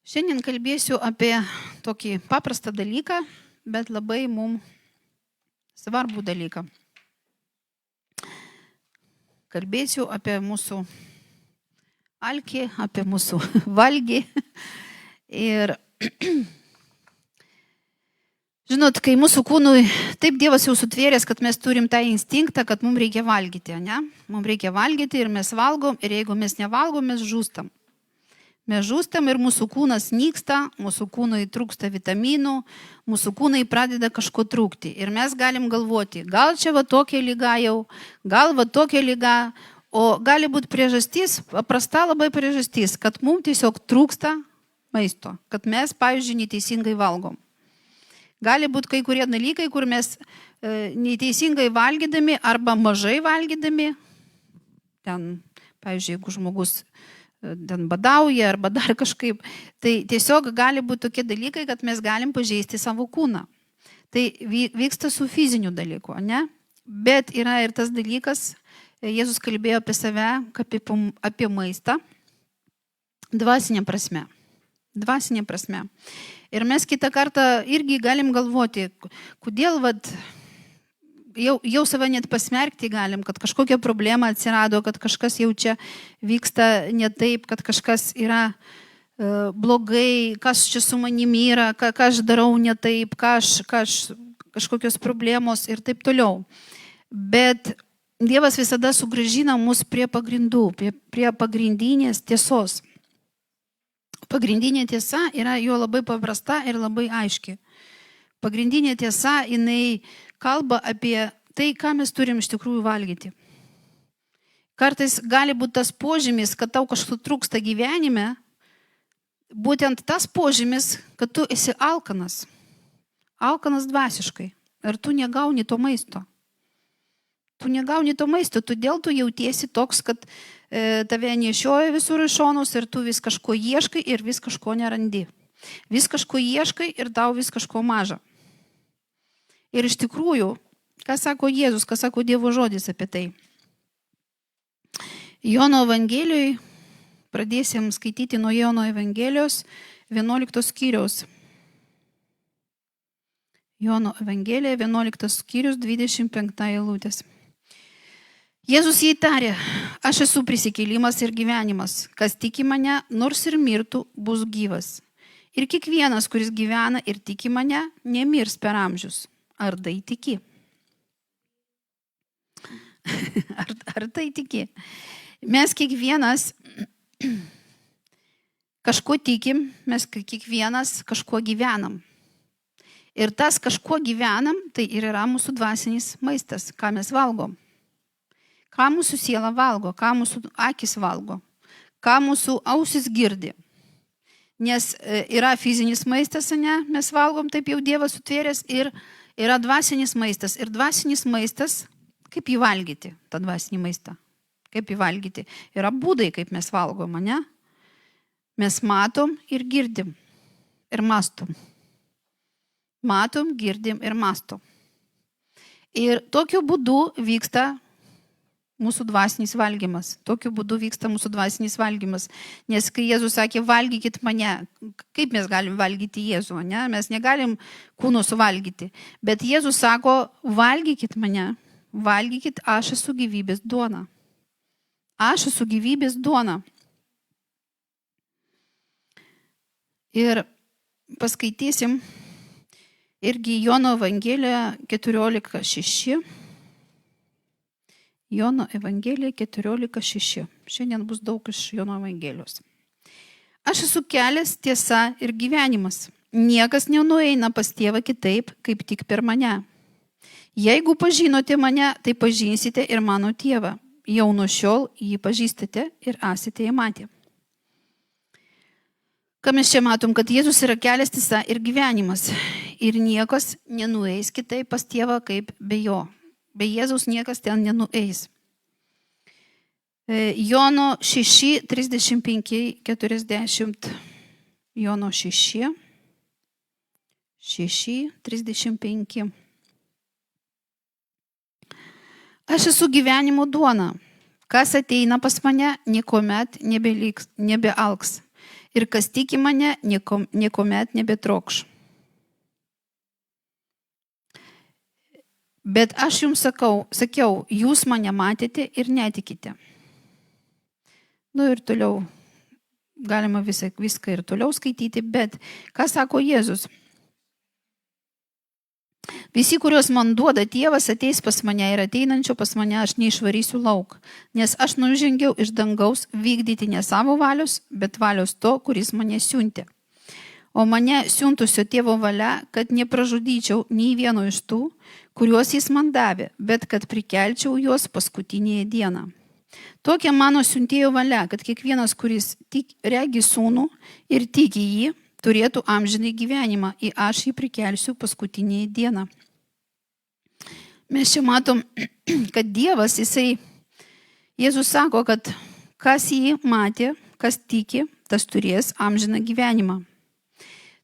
Šiandien kalbėsiu apie tokį paprastą dalyką, bet labai mums svarbų dalyką. Kalbėsiu apie mūsų alkį, apie mūsų valgį. Ir žinot, kai mūsų kūnui taip Dievas jau sutvėręs, kad mes turim tą instinktą, kad mums reikia valgyti, ne? Mums reikia valgyti ir mes valgom, ir jeigu mes nevalgom, mes žūstam. Mes žūstam ir mūsų kūnas nyksta, mūsų kūnui trūksta vitaminų, mūsų kūnai pradeda kažko trūkti. Ir mes galim galvoti, gal čia va tokia liga jau, gal va tokia liga, o gali būti priežastis, paprasta labai priežastis, kad mums tiesiog trūksta maisto, kad mes, pavyzdžiui, neteisingai valgom. Gali būti kai kurie dalykai, kur mes neteisingai valgydami arba mažai valgydami, ten, pavyzdžiui, jeigu žmogus ten badauja arba dar kažkaip, tai tiesiog gali būti tokie dalykai, kad mes galim pažeisti savo kūną. Tai vyksta su fiziniu dalyku, ne? Bet yra ir tas dalykas, Jėzus kalbėjo apie save, apie maistą, dvasinė prasme. Dvasinė prasme. Ir mes kitą kartą irgi galim galvoti, kodėl jau save net pasmerkti galim, kad kažkokia problema atsirado, kad kažkas jau čia vyksta ne taip, kad kažkas yra blogai, kas čia su manimi yra, ką aš darau ne taip, kažkokios problemos ir taip toliau. Bet Dievas visada sugrąžina mus prie pagrindų, prie pagrindinės tiesos. Pagrindinė tiesa yra jo labai paprasta ir labai aiški. Pagrindinė tiesa, jinai kalba apie tai, ką mes turim iš tikrųjų valgyti. Kartais gali būti tas požymis, kad tau kažko trūksta gyvenime, būtent tas požymis, kad tu esi alkanas. Alkanas dvasiškai. Ir tu negauni to maisto. Tu negauni to maisto, todėl tu jautiesi toks, kad tave nešioja visur iš šonus ir tu vis kažko ieškai ir vis kažko nerandi. Vis kažko ieškai ir tau vis kažko maža. Ir iš tikrųjų, ką sako Jėzus, ką sako Dievo žodis apie tai. Jono Evangelijoje, pradėsim skaityti nuo Jono Evangelijos 11 skyriaus. Jono Evangelija 11 skyrius 25 eilutės. Jėzus jai tarė, aš esu prisikėlimas ir gyvenimas. Kas tiki mane, nors ir mirtų, bus gyvas. Ir kiekvienas, kuris gyvena ir tiki mane, nemirs per amžius. Ar tai tiki? Ar tai tiki? Mes kiekvienas kažko tikim, mes kiekvienas kažko gyvenam. Ir tas kažko gyvenam, tai ir yra mūsų dvasinis maistas, ką mes valgom. Ką mūsų siela valgo, ką mūsų akis valgo, ką mūsų ausis girdi. Nes yra fizinis maistas, ne, mes valgom, taip jau Dievas sutvėręs, ir yra dvasinis maistas. Ir dvasinis maistas, kaip jį valgyti, tą dvasinį maistą? Kaip jį valgyti? Yra būdai, kaip mes valgom, ne? Mes matom ir girdim ir mastom. Matom, girdim ir mastom. Ir tokiu būdu vyksta mūsų dvasinis valgymas. Tokiu būdu vyksta mūsų dvasinis valgymas. Nes kai Jėzus sakė, valgykit mane, kaip mes galim valgyti Jėzų, ne? Mes negalim kūno suvalgyti. Bet Jėzus sako, valgykit mane, valgykit, aš esu gyvybės duona. Aš esu gyvybės duona. Ir paskaitysim irgi Jono Evangeliją 14:6. Jono Evangelija 14:6. Šiandien bus daug iš Jono Evangelijos. Aš esu kelias, tiesa ir gyvenimas. Niekas nenueina pas tėvą kitaip, kaip tik per mane. Jeigu pažinote mane, tai pažinsite ir mano tėvą. Jau nuo šiol jį pažįstate ir esate jį matę. Ką mes čia matom, kad Jėzus yra kelias, tiesa ir gyvenimas. Ir niekas nenueis kitaip pas tėvą, kaip be jo. Be Jėzaus niekas ten nenueis. Jono 6, 35, 40. Jono 6, 6, 35. Aš esu gyvenimo duona. Kas ateina pas mane, niekuomet nebealks. Ir kas tiki mane, niekuomet nebetrokš. Bet aš jums sakiau, jūs mane matėte ir netikite. Ir toliau, galima viską ir toliau skaityti, bet ką sako Jėzus? Visi, kuriuos man duoda tėvas, ateis pas mane ir ateinančio pas mane aš neišvarysiu lauk, nes aš nužengiau iš dangaus vykdyti ne savo valios, bet valios to, kuris mane siuntė. O mane siuntusio tėvo valia, kad nepražudyčiau nei vieno iš tų, kuriuos jis man davė, bet kad prikelčiau juos paskutinėje dieną. Tokia mano siuntėjo valia, kad kiekvienas, kuris regi sūnų ir tiki jį, turėtų amžinai gyvenimą, ir aš jį prikelsiu paskutinėje dieną. Mes čia matom, kad Dievas, Jėzus sako, kad kas jį matė, kas tiki, tas turės amžiną gyvenimą.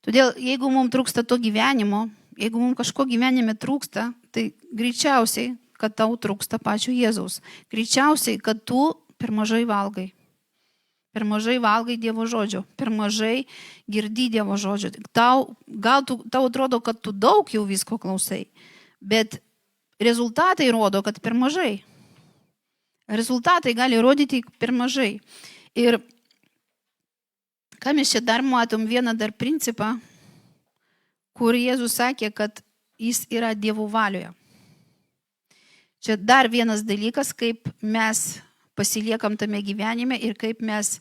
Todėl, jeigu mums trūksta to gyvenimo, jeigu mums kažko gyvenime trūksta, tai greičiausiai, kad tau trūksta pačio Jėzaus. Greičiausiai, kad tu per mažai valgai. Per mažai valgai Dievo žodžio. Per mažai girdi Dievo žodžio. Tau atrodo, kad tu daug jau visko klausai. Bet rezultatai rodo, kad per mažai. Rezultatai gali rodyti per mažai. Ir ką mes čia dar matom, vieną dar principą, kur Jėzus sakė, kad jis yra Dievo valioje. Čia dar vienas dalykas, kaip mes pasiliekam tame gyvenime ir kaip mes,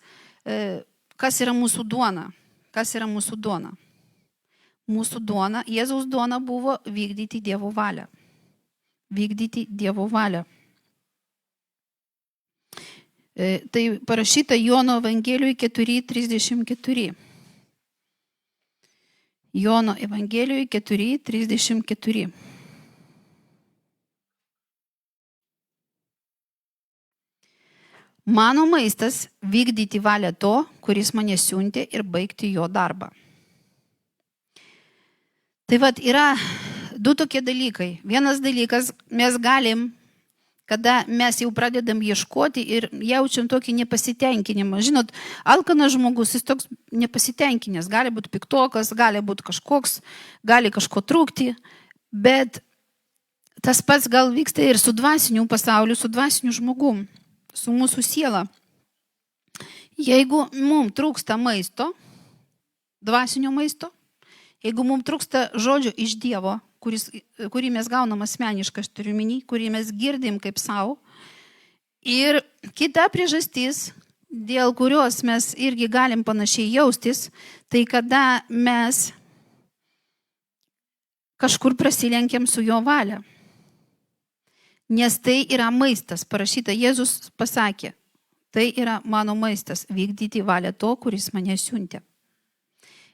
kas yra mūsų duona. Kas yra mūsų duona? Mūsų duona, Jėzaus duona buvo vykdyti Dievo valią. Vykdyti Dievo valią. Tai parašyta Jono Evangelijoje 4:34. Jono Evangelijoje 4:34. Mano maistas vykdyti valią to, kuris mane siuntė ir baigti jo darbą. Tai vat yra du tokie dalykai. Vienas dalykas, mes galim, kada mes jau pradedam ieškoti ir jaučiam tokį nepasitenkinimą. Žinot, alkanas žmogus, jis toks nepasitenkinęs, gali būti piktokas, gali būti kažkoks, gali kažko trūkti, bet tas pats gal vyksta ir su dvasiniu pasauliu, su dvasiniu žmogum, su mūsų siela. Jeigu mums trūksta maisto, dvasinio maisto, jeigu mums trūksta žodžio iš Dievo, kurį mes gaunam asmeniškai, aš turiu minį, kurį mes girdim kaip savo. Ir kita priežastis, dėl kurios mes irgi galim panašiai jaustis, tai kada mes kažkur prasilenkiam su jo valia. Nes tai yra maistas, parašyta, Jėzus pasakė, tai yra mano maistas, vykdyti valią to, kuris mane siuntė.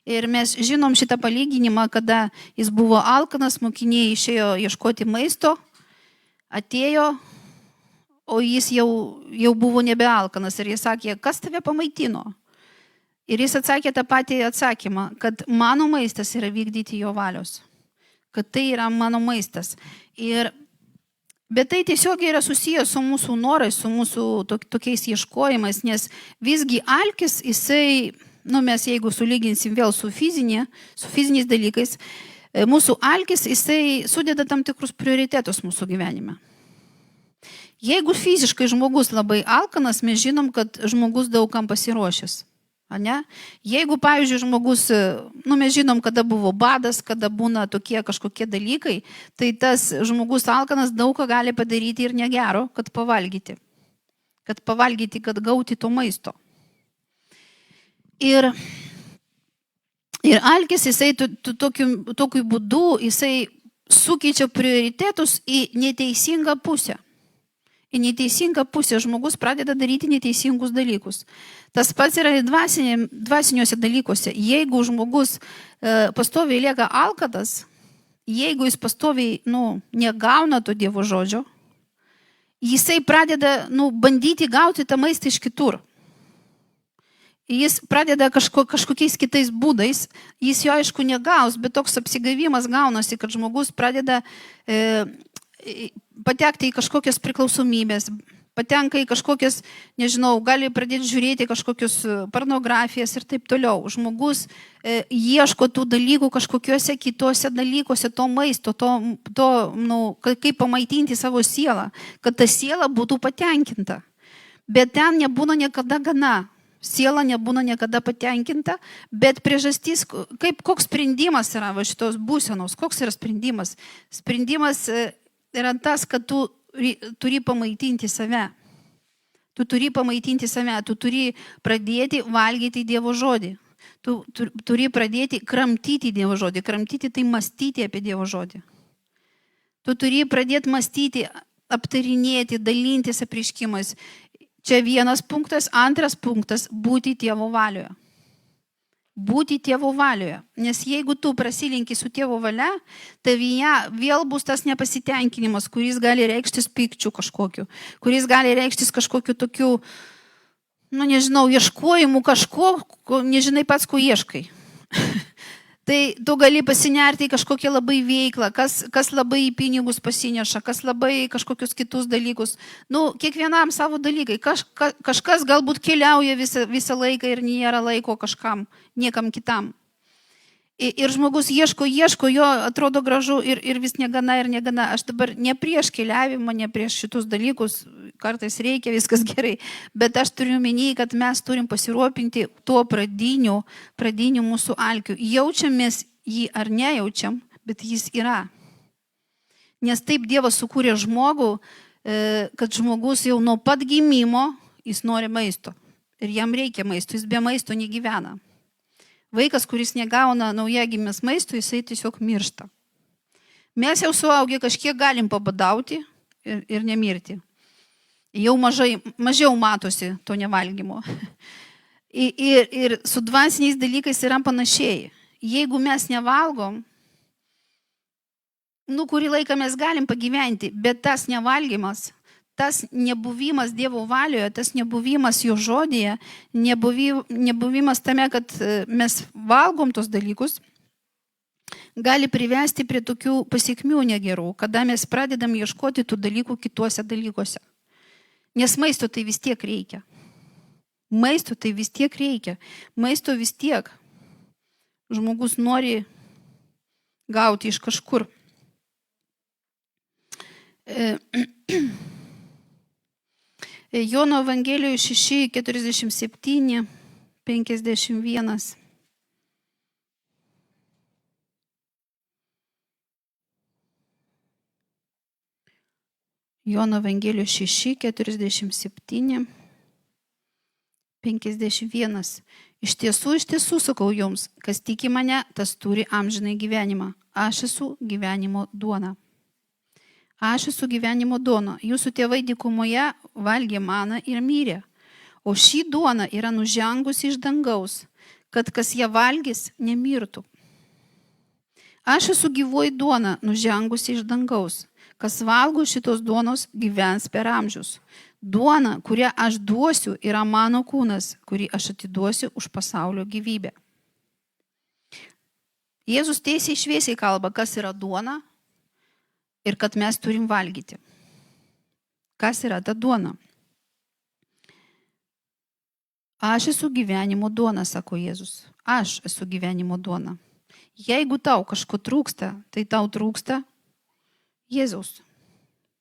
Ir mes žinom šitą palyginimą, kada jis buvo alkanas, mokiniai išėjo ieškoti maisto, atėjo, o jis jau buvo nebealkanas. Ir jis sakė, kas tave pamaitino? Ir jis atsakė tą patį atsakymą, kad mano maistas yra vykdyti jo valios. Kad tai yra mano maistas. Bet tai tiesiog yra susijęs su mūsų norais, su mūsų tokiais ieškojimais, nes visgi alkis, jisai, mes jeigu sulyginsim vėl su fiziniais dalykais, mūsų alkis, jisai sudeda tam tikrus prioritetus mūsų gyvenime. Jeigu fiziškai žmogus labai alkanas, mes žinom, kad žmogus daugam pasiruošęs. Ne? Jeigu, pavyzdžiui, žmogus, mes žinom, kada buvo badas, kada būna tokie kažkokie dalykai, tai tas žmogus alkanas daug ką gali padaryti ir negero, kad pavalgyti. Kad gauti to maisto. Ir alkis, jisai tokiu būdu, jisai sukeičia prioritetus į neteisingą pusę. Į neteisingą pusę žmogus pradeda daryti neteisingus dalykus. Tas pats yra dvasiniuose dalykuose. Jeigu žmogus pastoviai lieka alkanas, jeigu jis pastoviai negauna to Dievo žodžio, jisai pradeda bandyti gauti tą maistą iš kitur. Jis pradeda kažkokiais kitais būdais, jis jo aišku negaus, bet toks apsigavimas gaunasi, kad žmogus pradeda patekti į kažkokias priklausomybės, patenka į kažkokias, gali pradėti žiūrėti kažkokius pornografijas ir taip toliau. Žmogus ieško tų dalykų kažkokiuose kitose dalykuose, to maisto, kaip pamaitinti savo sielą, kad ta siela būtų patenkinta. Bet ten nebūna niekada gana. Siela nebūna niekada patenkinta, bet priežastis, koks sprendimas yra šitos būsenos, koks yra sprendimas? Sprendimas yra tas, kad tu turi pamaitinti save. Tu turi pamaitinti save, tu turi pradėti valgyti Dievo žodį. Tu turi pradėti kramtyti Dievo žodį. Kramtyti tai mąstyti apie Dievo žodį. Tu turi pradėti mąstyti, aptarinėti, dalintis apreiškimais. Čia vienas punktas. Antras punktas – būti Tėvo valioje. Būti Tėvo valioje. Nes jeigu tu prasilenki su Tėvo valia, tavyje vėl bus tas nepasitenkinimas, kuris gali reikštis pykčių kažkokiu, kuris gali reikštis kažkokiu tokiu, ieškojimu kažko, nežinai pats, ko ieškai. Tai tu gali pasinerti į kažkokią labai veiklą, kas labai į pinigus pasineša, kas labai kažkokius kitus dalykus. Kiekvienam savo dalykai. Kažkas galbūt keliauja visą laiką ir nėra laiko niekam kitam. Ir žmogus ieško, jo atrodo gražu ir vis negana. Aš dabar ne prieš keliavimą, ne prieš šitus dalykus, kartais reikia, viskas gerai, bet aš turiu omeny, kad mes turim pasirūpinti tuo pradiniu mūsų alkiu. Jaučiamės jį ar nejaučiam, bet jis yra. Nes taip Dievas sukūrė žmogų, kad žmogus jau nuo pat gimimo jis nori maisto. Ir jam reikia maisto, jis be maisto negyvena. Vaikas, kuris negauna naujagimės maisto, jisai tiesiog miršta. Mes jau suaugę kažkiek galim pabadauti ir nemirti. Jau mažiau matosi to nevalgymo. Ir su dvasiniais dalykais yra panašiai. Jeigu mes nevalgom, kurį laiką mes galim pagyventi, bet tas nevalgymas, tas nebuvimas Dievo valioje, tas nebuvimas jo žodėje, nebuvimas tame, kad mes valgom tos dalykus, gali privesti prie tokių pasiekmių negerų, kada mes pradedam ieškoti tų dalykų kituose dalykuose. Nes maisto tai vis tiek reikia. Maisto vis tiek. Žmogus nori gauti iš kažkur. Jono Evangelijoje 6, 47, 51. Jono Evangelijoje 6, 47, 51. Iš tiesų sakau jums, kas tiki mane, tas turi amžinai gyvenimą. Aš esu gyvenimo duona. Jūsų tėvai dykumoje valgė maną ir mirė. O ši duona yra nužengusi iš dangaus, kad kas ją valgys, nemirtų. Aš esu gyvoji duona, nužengusi iš dangaus. Kas valgo šitos duonos, gyvens per amžius. Duona, kurią aš duosiu, yra mano kūnas, kurį aš atiduosiu už pasaulio gyvybę. Jėzus tiesiai šviesiai kalba, kas yra duona ir kad mes turim valgyti. Kas yra ta duona? Aš esu gyvenimo duona, sako Jėzus. Aš esu gyvenimo duona. Jeigu tau kažko trūksta, tai tau trūksta Jėzaus.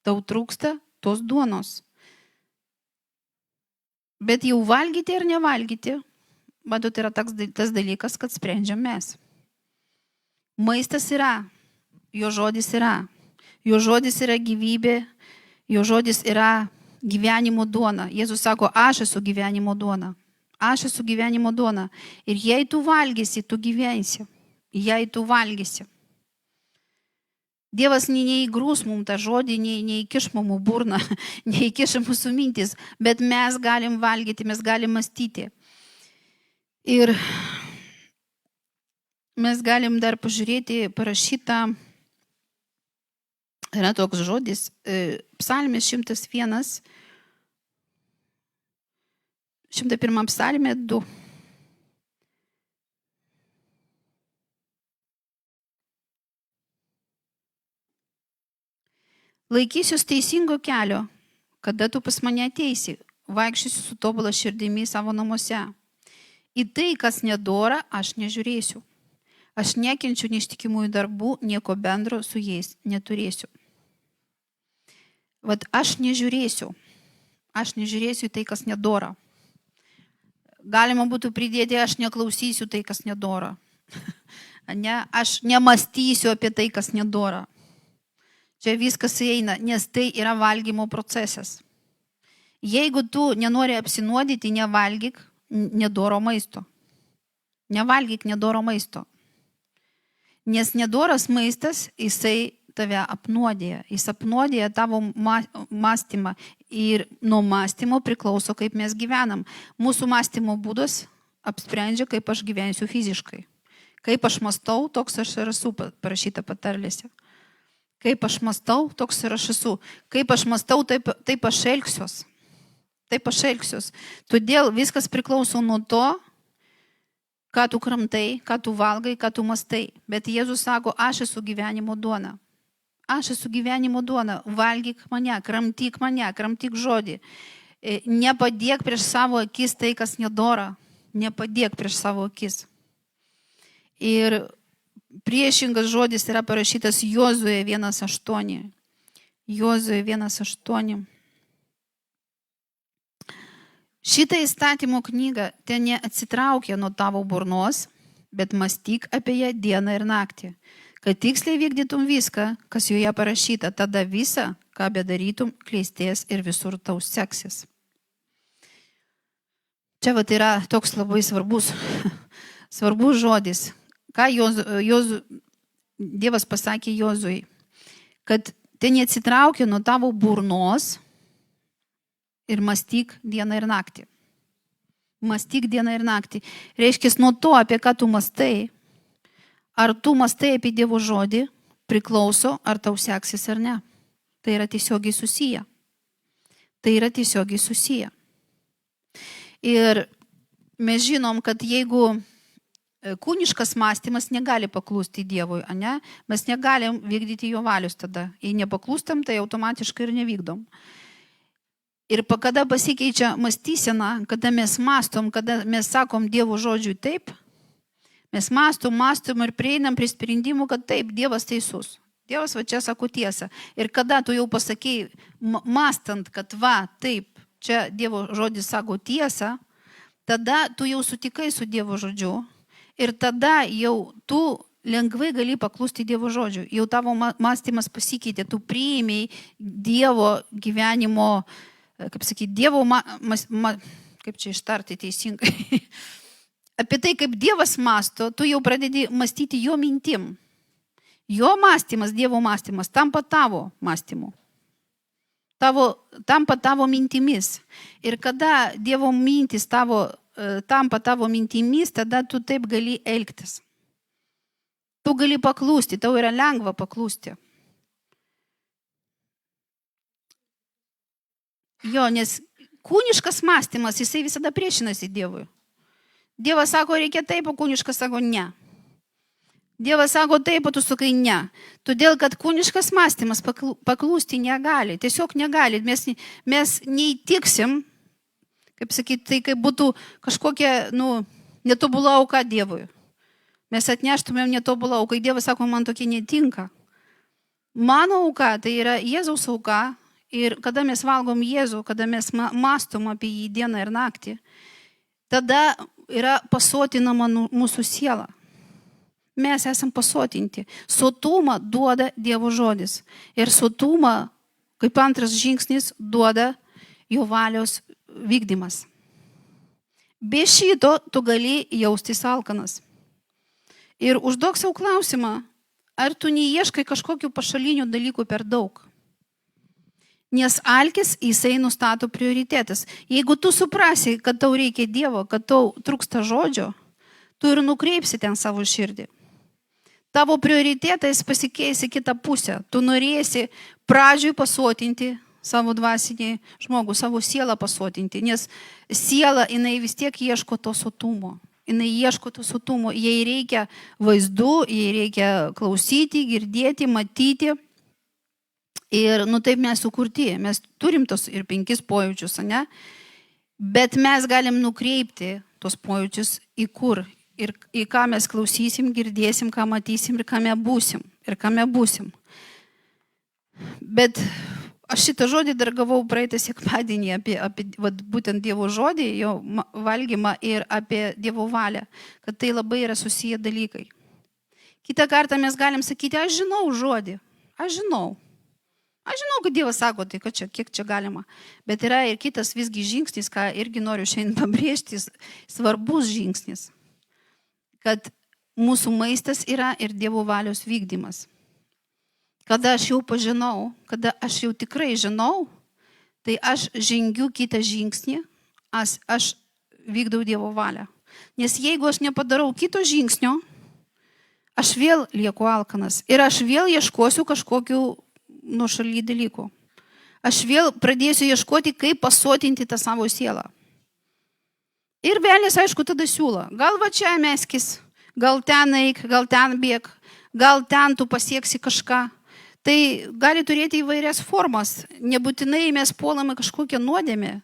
Tau trūksta tos duonos. Bet jau valgyti ar nevalgyti, matot, yra tas dalykas, kad sprendžiam mes. Maistas yra, jo žodis yra. Jo žodis yra gyvybė, jo žodis yra gyvenimo duona. Jėzus sako, aš esu gyvenimo duona. Aš esu gyvenimo duona. Ir jei tu valgysi, tu gyvensi. Jei tu valgysi. Dievas neįgrūs mums tą žodį, neįkiš mums burną, neįkiš mūsų mintis, bet mes galim valgyti, mes galim mąstyti. Ir mes galim dar pažiūrėti, parašytą, yra toks žodis, psalmės 101, 101 psalmė 2. Laikysiuos teisingo kelio, kada tu pas mane ateisi, vaikščiosiu su tobula širdimi savo namuose. Į tai, kas nedora, aš nežiūrėsiu. Aš nekenčiu neištikimųjų darbų, nieko bendro su jais neturėsiu. Vat aš nežiūrėsiu į tai, kas nedora. Galima būtų pridėti, aš neklausysiu tai, kas nedora. Ne, aš nemąstysiu apie tai, kas nedora. Čia viskas įeina, nes tai yra valgymo procesas. Jeigu tu nenori apsinuodyti, nevalgyk nedoro maisto. Nevalgyk nedoro maisto. Nes nedoras maistas, jisai tave apnuodėja. Jis apnuodėja tavo mąstymą. Ir nuo mąstymo priklauso, kaip mes gyvenam. Mūsų mąstymo būdas apsprendžia, kaip aš gyvensiu fiziškai. Kaip aš mąstau, toks aš ir esu, parašyta patarlėse. Kaip aš mąstau, toks ir aš esu. Kaip aš mąstau, taip aš elgsiuos. Taip aš elgsiuos. Todėl viskas priklauso nuo to, ką tu kramtai, ką tu valgai, ką tu mąstai. Bet Jėzus sako, aš esu gyvenimo duona. Aš esu gyvenimo duona. Valgyk mane, kramtyk žodį. Nepadėk prieš savo akis tai, kas nedora. Nepadėk prieš savo akis. Ir priešingas žodis yra parašytas Jozuė 1.8. Jozuė 1.8. Šitą įstatymo knygą ten neatsitraukia nuo tavo burnos, bet mąstyk apie ją dieną ir naktį, kad tiksliai vykdytum viską, kas joje parašyta, tada visa, ką bedarytum, klestės ir visur tau seksis. Čia vat yra toks labai svarbus žodis. Ką Dievas pasakė Jozui, kad ten neatsitraukia nuo tavo burnos ir mąstyk dieną ir naktį. Mąstyk dieną ir naktį. Reiškia, nuo to, apie ką tu mąstai, ar tu mąstai apie Dievo žodį, priklauso, ar tau seksis ar ne. Tai yra tiesiogiai susiję. Ir mes žinom, kad jeigu kūniškas mąstymas negali paklusti Dievui, ne? Mes negalim vykdyti jo valios tada. Jei nepaklūstam, tai automatiškai ir nevykdom. Ir kada pasikeičia mąstysena, kada mes mąstom, kada mes sakom Dievo žodžiui taip, mes mąstom ir prieinam prie sprendimų, kad taip, Dievas teisus. Dievas va čia sako tiesą. Ir kada tu jau pasakei, mąstant, kad va, taip, čia Dievo žodis sako tiesą, tada tu jau sutikai su Dievo žodžiu. Ir tada jau tu lengvai gali paklusti Dievo žodžiu. Jau tavo mąstymas pasikeitė, tu priėmei Dievo gyvenimo, kaip sakyti, Dievo, kaip čia ištarti teisingai, apie tai, kaip Dievas mąsto, tu jau pradedi mąstyti jo mintim. Jo mąstymas, Dievo mąstymas, tampa tavo mąstymu. Tampa tavo mintimis. Ir kada Dievo mintis tampa tavo mintimis, tada tu taip gali elgtis. Tu gali paklūsti, tau yra lengva paklūsti. Jo, nes kūniškas mąstymas, jisai visada priešinasi Dievui. Dievas sako, reikia taip, o kūniškas sako ne. Dievas sako taip, o tu sakai ne. Todėl, kad kūniškas mąstymas paklūsti negali. Tiesiog negali. Mes neįtiksim, kaip sakyti, tai kaip būtų kažkokia, netobula auka Dievui. Mes atneštumėm netobulą auką. Dievas sako, man tokie netinka. Mano auka tai yra Jėzaus auka. Ir kada mes valgom Jėzų, kada mes mąstom apie jį dieną ir naktį, tada yra pasotinama mūsų siela. Mes esam pasotinti. Sotumą duoda Dievo žodis. Ir sotumą, kaip antras žingsnis, duoda jo valios vykdymas. Be šito tu gali jaustis alkanas. Ir užduok savo klausimą, ar tu neieškai kažkokių pašalinių dalykų per daug. Nes alkis, jisai nustato prioritetas. Jeigu tu suprasi, kad tau reikia Dievo, kad tau trūksta žodžio, tu ir nukreipsi ten savo širdį. Tavo prioritetais pasikeisi kitą pusę. Tu norėsi pradžiui pasotinti savo dvasinį žmogų, savo sielą pasotinti. Nes siela, jinai vis tiek ieško to sotumo. Jinai ieško to sotumo. Jai reikia vaizdų, jai reikia klausyti, girdėti, matyti. Ir taip mes sukurti, mes turim tos ir 5 pojūčius, ne? Bet mes galim nukreipti tos pojūčius į kur, ir į ką mes klausysim, girdėsim, ką matysim ir kame būsim. Bet aš šitą žodį dar gavau praeitą sekmadienį apie būtent Dievo žodį, jo valgymą ir apie Dievo valią, kad tai labai yra susiję dalykai. Kitą kartą mes galim sakyti, aš žinau žodį, aš žinau, kad Dievas sako, tai kiek čia galima. Bet yra ir kitas visgi žingsnis, ką irgi noriu šiandien pabrėžti, svarbus žingsnis. Kad mūsų maistas yra ir Dievo valios vykdymas. Kada aš jau pažinau, kada aš jau tikrai žinau, tai aš žengiu kitą žingsnį, aš vykdau Dievo valią. Nes jeigu aš nepadarau kito žingsnio, aš vėl lieku alkanas. Ir aš vėl ieškosiu kažkokių nuošaly dalykų. Aš vėl pradėsiu ieškoti, kaip pasotinti tą savo sielą. Ir velnias, aišku, tada siūlo. Gal va čia meskis, gal ten eik, gal ten bėg, gal ten tu pasieksi kažką. Tai gali turėti įvairias formas. Nebūtinai mes puolame kažkokią nuodėmę.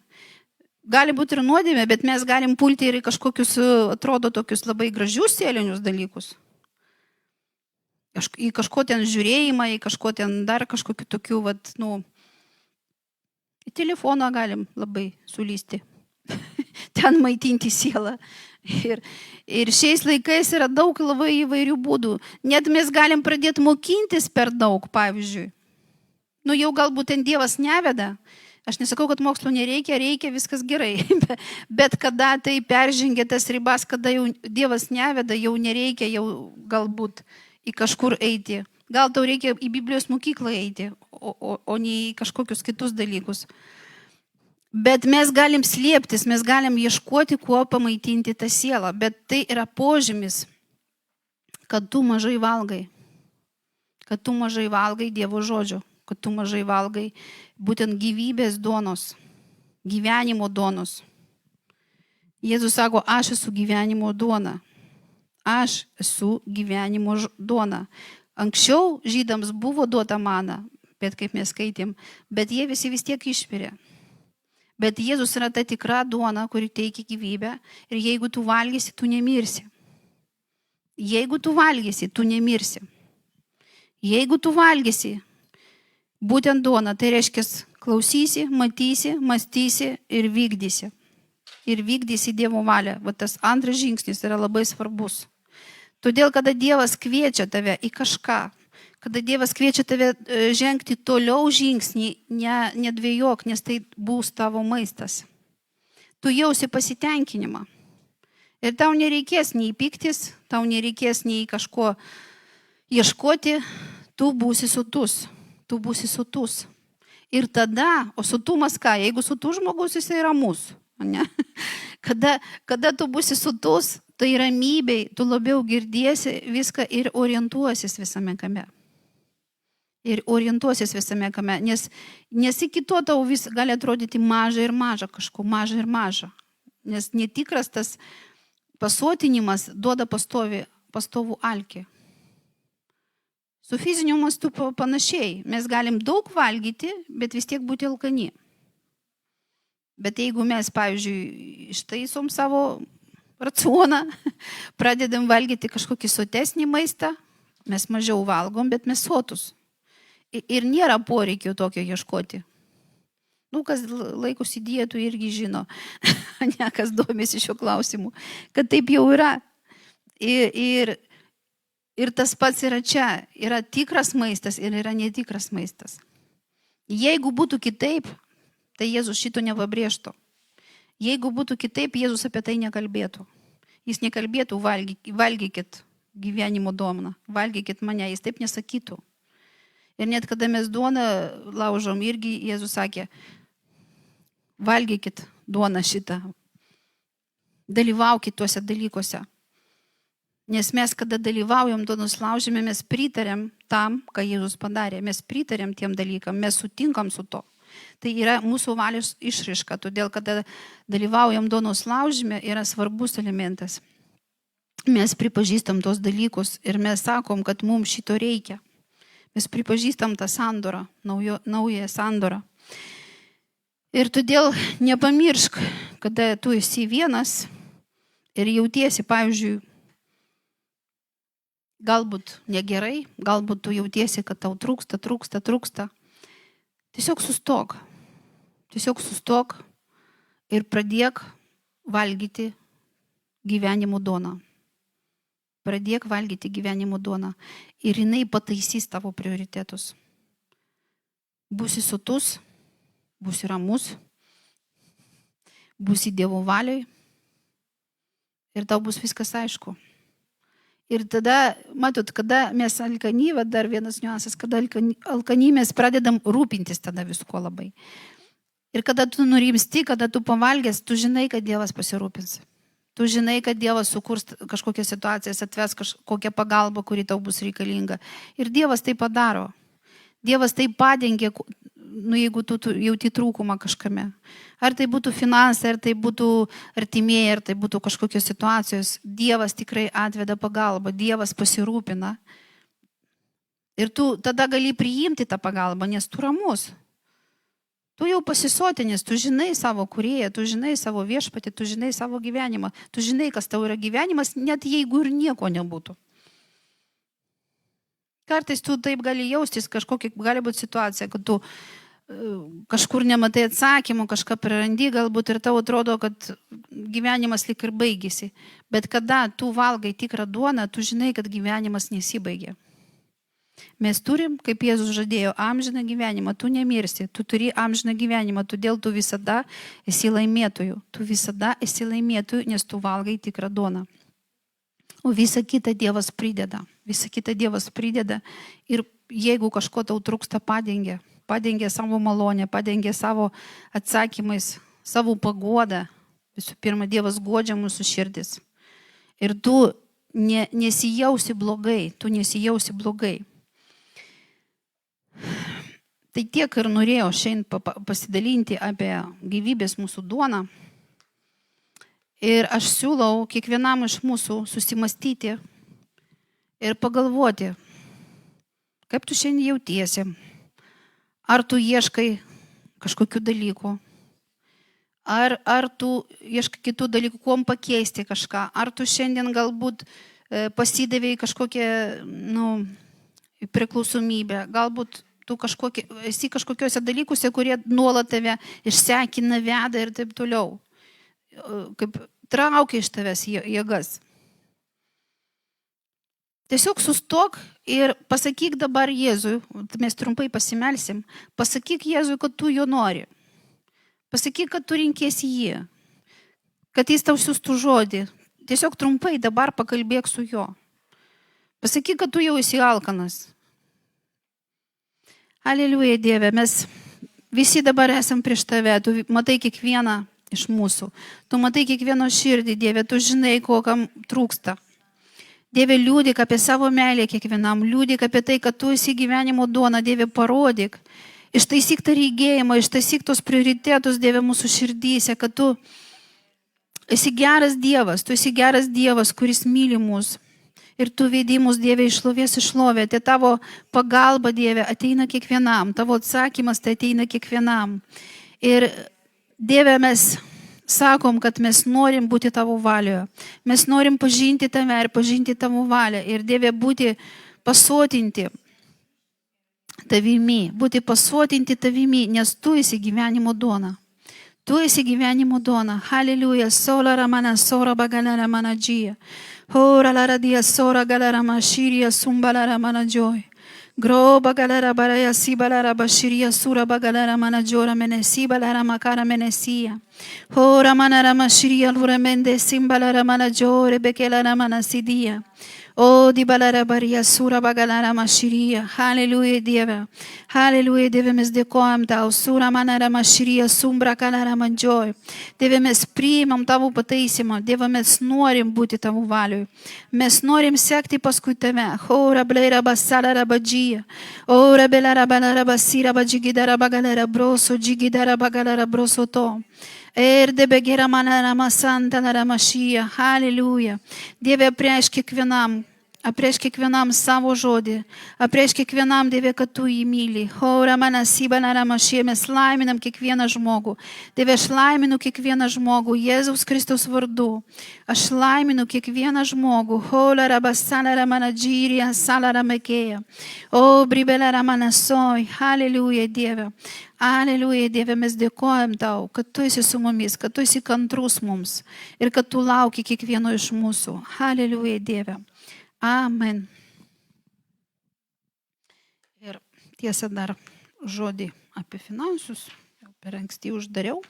Gali būti ir nuodėmė, bet mes galim pulti ir į kažkokius, atrodo, tokius labai gražius sielinius dalykus. Į kažko ten žiūrėjimą, į kažko ten dar kažkokių tokių, į telefoną galim labai sulysti. Ten maitinti sielą. Ir šiais laikais yra daug labai įvairių būdų. Net mes galim pradėti mokintis per daug, pavyzdžiui. Jau galbūt ten Dievas neveda. Aš nesakau, kad mokslo nereikia, reikia, viskas gerai. Bet kada tai peržengia tas ribas, kada jau Dievas neveda, jau nereikia, jau galbūt į kažkur eiti. Gal tau reikia į Biblijos mokyklą eiti, o ne į kažkokius kitus dalykus. Bet mes galim slėptis, mes galim ieškoti, kuo pamaitinti tą sielą. Bet tai yra požymis, kad tu mažai valgai. Kad tu mažai valgai Dievo žodžio. Kad tu mažai valgai būtent gyvybės duonos. Gyvenimo duonos. Jėzus sako, aš esu gyvenimo duona. Aš esu gyvenimo duona. Anksčiau žydams buvo duota mana, bet kaip mes skaitėm, bet jie visi vis tiek išvirė. Bet Jėzus yra ta tikra duona, kuri teikia gyvybę ir jeigu tu valgysi, tu nemirsi. Jeigu tu valgysi, tu nemirsi. Jeigu tu valgysi būtent duona, tai reiškia klausysi, matysi, mąstysi ir vykdysi. Ir vykdysi Dievo valią. Tas antras žingsnis yra labai svarbus. Todėl, kada Dievas kviečia tave į kažką, kada Dievas kviečia tave žengti toliau žingsnį, nedvejok, nes tai bus tavo maistas. Tu jausi pasitenkinimą. Ir tau nereikės nei pyktis, tau nereikės nei kažko ieškoti, tu būsi sotus. Tu būsi sotus. Ir tada, o sotumas ką? Jeigu sotus žmogus, jisai ramus. Ne? Kada tu būsi sotus, tai ramybei, tu labiau girdėsi viską ir orientuosis visame kame. ir orientuosis visame kame, nes iki to tau vis gali atrodyti maža ir maža, kažko maža ir maža. Nes netikras tas pasotinimas duoda pastovų alkį. Su fiziniu mastu panašiai. Mes galim daug valgyti, bet vis tiek būti alkani. Bet jeigu mes, pavyzdžiui, ištaisom savo racioną, pradedam valgyti kažkokį sotesnį maistą, mes mažiau valgom, bet mes sotus. Ir nėra poreikio tokio ieškoti. Kas laikosi dietų irgi žino, ne kas domisi šiuo klausimu, kad taip jau yra. Ir tas pats yra čia. Yra tikras maistas ir yra netikras maistas. Jeigu būtų kitaip, tai Jėzus šito nepabrėžtų. Jeigu būtų kitaip, Jėzus apie tai nekalbėtų. Jis nekalbėtų valgykit gyvenimo duoną, valgykit mane, jis taip nesakytų. Ir net kada mes duoną laužom, irgi Jėzus sakė, valgykit duoną šitą, dalyvaukit tuose dalykuose. Nes mes, kada dalyvaujam duonos laužime, mes pritarėm tam, ką Jėzus padarė, mes pritarėm tiem dalykam, mes sutinkam su to. Tai yra mūsų valios išraiška, todėl, kada dalyvaujam duonos laužime, yra svarbus elementas. Mes pripažįstam tos dalykus ir mes sakom, kad mums šito reikia. Mes pripažįstam tą sandorą, naują sandorą. Ir todėl nepamiršk, kada tu esi vienas ir jautiesi, pavyzdžiui, galbūt negerai, galbūt tu jautiesi, kad tau trūksta. Tiesiog sustok ir pradėk valgyti gyvenimo duoną. Pradėk valgyti gyvenimo duoną ir jinai pataisys tavo prioritetus. Būsi sotus, būsi ramus, būsi Dievo valioj ir tau bus viskas aišku. Ir tada, matot, kada mes alkany, dar vienas niuansas, kada alkany mes pradedam rūpintis tada visko labai. Ir kada tu nurimsti, kada tu pavalgęs, tu žinai, kad Dievas pasirūpins. Tu žinai, kad Dievas sukurs kažkokias situacijas, atves kažkokią pagalbą, kuri tau bus reikalinga. Ir Dievas tai padaro. Dievas tai padengia, jeigu tu jauti trūkumą kažkame. Ar tai būtų finansai, ar tai būtų artimieji, ar tai būtų kažkokios situacijos. Dievas tikrai atveda pagalbą, Dievas pasirūpina. Ir tu tada gali priimti tą pagalbą, nes tu ramus. Tu jau pasisotinęs, tu žinai savo kūrėją, tu žinai savo viešpatį, tu žinai savo gyvenimą, tu žinai, kas tau yra gyvenimas, net jeigu ir nieko nebūtų. Kartais tu taip gali jaustis, kažkokia gali būti situacija, kad tu kažkur nematai atsakymų, kažką prarandi, galbūt ir tau atrodo, kad gyvenimas lyg ir baigėsi. Bet kada tu valgai tikrą duoną, tu žinai, kad gyvenimas nesibaigė. Mes turim, kaip Jėzus žadėjo, amžiną gyvenimą, tu nemirsi, tu turi amžiną gyvenimą, todėl tu visada esi laimėtojų. Tu visada esi laimėtojų, nes tu valgai tikrą duoną. O visą kitą Dievas prideda. Visą kitą Dievas prideda ir jeigu kažko tau trūksta, padengia savo malonę, padengia savo atsakymais, savo paguodą. Visų pirma, Dievas guodžia mūsų širdis. Ir tu nesijausi blogai. Tai tiek ir norėjau šiandien pasidalinti apie gyvybės mūsų duoną. Ir aš siūlau kiekvienam iš mūsų susimastyti ir pagalvoti, kaip tu šiandien jautiesi. Ar tu ieškai kažkokių dalykų, ar tu ieškai kitų dalykų, kuom pakeisti kažką, ar tu šiandien galbūt pasidavėjai kažkokią priklausomybę, galbūt tu esi kažkokiuose dalykuose, kurie nuolat tave išsekina, veda ir taip toliau. Kaip traukia iš tavęs jėgas. Tiesiog sustok ir pasakyk dabar Jėzui, mes trumpai pasimelsim, pasakyk Jėzui, kad tu jo nori. Pasakyk, kad tu rinkiesi jį, kad jis tau siųstų žodį. Tiesiog trumpai dabar pakalbėk su juo. Pasakyk, kad tu jau esi alkanas. Aleliuja, Dieve, mes visi dabar esam prieš tave, tu matai kiekvieną iš mūsų. Tu matai kiekvieno širdį, Dieve, tu žinai, ko kam trūksta. Dieve, liūdik apie savo meilę kiekvienam, liūdik apie tai, kad tu esi gyvenimo duona, Dieve, parodyk. Ištaisyk tą regėjimą, ištaisyk tos prioritetus, Dieve, mūsų širdyse, kad tu esi geras Dievas, kuris myli mus. Ir tu vedi mus, Dieve, iš šlovės į šlovę. Tai tavo pagalba, Dieve, ateina kiekvienam, tavo atsakymas tai ateina kiekvienam. Ir Dieve, mes sakom, kad mes norim būti tavo valioje. Mes norim pažinti tave ir pažinti tavo valią. Ir Dieve, būti pasotinti tavimi, nes tu esi gyvenimo duona. Tu esi gyvenimo duona. Halleluja. Sola ramana, sora bagana ramana džija. Ora la radia, sora galara mashiria, sumbala ramana joy. Groba galara baraya, sibalara bashiria, sura bagalara manajora menesibalara makara menesia. Ora manara mashiria, luramende, simbalara manajore, bekelara manasidia. Oh, di balara baria, sura bagalara mashiria. Halleluja, Dieve. Halleluja, Dieve, mes dėkojam tau. Sura manara mashiria, sumbra kalara manjoy. Dieve, mes priimam tavo pataisimą. Dieve, mes norim būti tavo valiui. Mes norim sekti paskui tave. Ora bleira basalara badžija. Ora belara balara basira badžigidara bagalara broso, džigidara bagalara broso to. De begera manara masanta lara mašyja. Halleluja. Dieve, apreišk kiekvienam savo žodį. Apreišk kiekvienam, Dieve, kad tu jį myli. Ora manasiba nara mašyja. Mes laiminam kiekvieną žmogų. Dieve, aš laiminu kiekvieną žmogų Jėzaus Kristaus vardu. Aš laiminu kiekvieną žmogų. Hola rabasalara manadžyrija, salara mekėja. O bribelara manasoj. Halleluja, Dieve. Aleliuja, Dieve, mes dėkojam tau, kad tu esi su mumis, kad tu esi kantrus mums ir kad tu lauki kiekvieno iš mūsų. Aleliuja, Dieve. Amen. Ir tiesa dar žodį apie finansus, jau per anksti uždariau.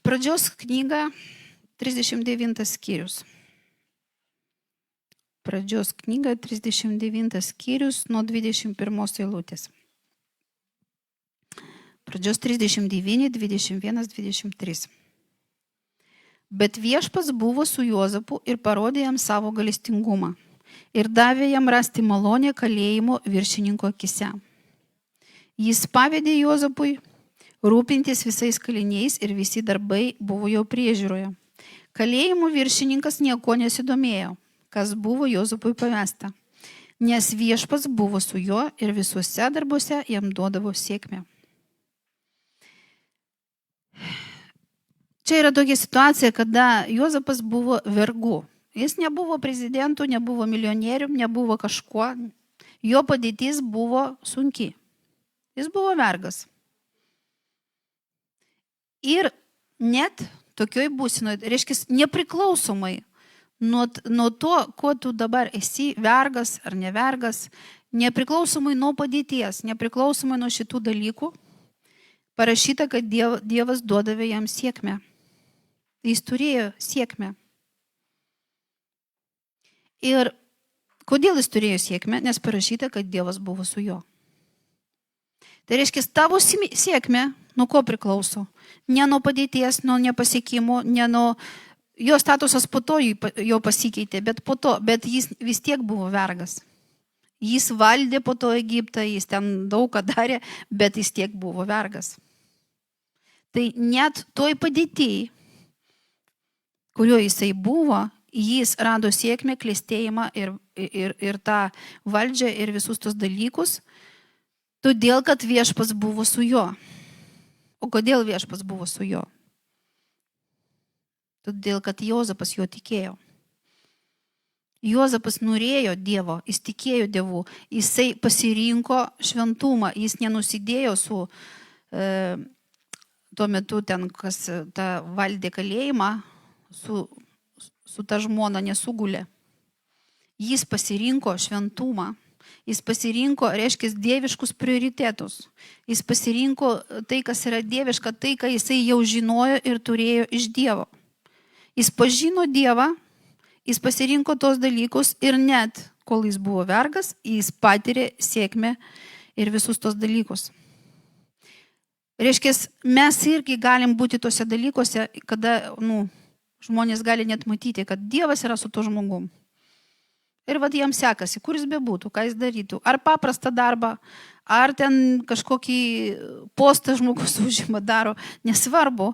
Pradžios knyga, 39 skyrius. Pradžios knyga, 39 skyrius nuo 21 eilutės. Pradžios 39, 21, 23. Bet viešpats buvo su Juozapu ir parodė jam savo gailestingumą ir davė jam rasti malonę kalėjimo viršininko akise. Jis pavedė Juozapui rūpintis visais kaliniais ir visi darbai buvo jo priežiūroje. Kalėjimo viršininkas nieko nesidomėjo, kas buvo Juozapui pavesta, nes viešpats buvo su juo ir visuose darbuose jam duodavo sėkmę. Čia yra tokia situacija, kada Juozapas buvo vergu. Jis nebuvo prezidentu, nebuvo milijonierium, nebuvo kažkuo. Jo padėtis buvo sunki. Jis buvo vergas. Ir net tokioj būsinoje, reiškia, nepriklausomai nuo to, kuo tu dabar esi, vergas ar nevergas, nepriklausomai nuo padėties, nepriklausomai nuo šitų dalykų, parašyta, kad Dievas duodavė jam sėkmę. Jis turėjo sėkmę. Ir kodėl jis turėjo sėkmę? Nes parašyta, kad Dievas buvo su juo. Tai reiškia, tavo sėkmė nuo ko priklauso? Ne nuo padėties, nuo nepasiekimo, ne nuo jo statusas po to jo pasikeitė, bet jis vis tiek buvo vergas. Jis valdė po to Egiptą, jis ten daug ką darė, bet jis tiek buvo vergas. Tai net toj padėtėjai, kurioje jisai buvo, jis rado sėkmę, klestėjimą ir tą valdžią ir visus tos dalykus, todėl, kad viešpats buvo su juo. O kodėl viešpats buvo su juo? Todėl, kad Juozapas juo tikėjo. Juozapas norėjo Dievo, jis tikėjo Dievu, jisai pasirinko šventumą, jis nenusidėjo su tuo metu ten, kas ta valdė kalėjimą, su ta žmona nesugulė. Jis pasirinko šventumą, jis pasirinko, reiškia, dieviškus prioritetus. Jis pasirinko tai, kas yra dieviška, tai, ką jisai jau žinojo ir turėjo iš Dievo. Jis pažino Dievą, jis pasirinko tos dalykus ir net, kol jis buvo vergas, jis patyrė sėkmę ir visus tos dalykus. Reiškia, mes irgi galim būti tose dalykuose, kada, žmonės gali net matyti, kad Dievas yra su to žmogum. Ir vad jam sekasi, kur jis bebūtų, ką jis darytų. Ar paprastą darbą, ar ten kažkokį postą žmogus užima daro, nesvarbu.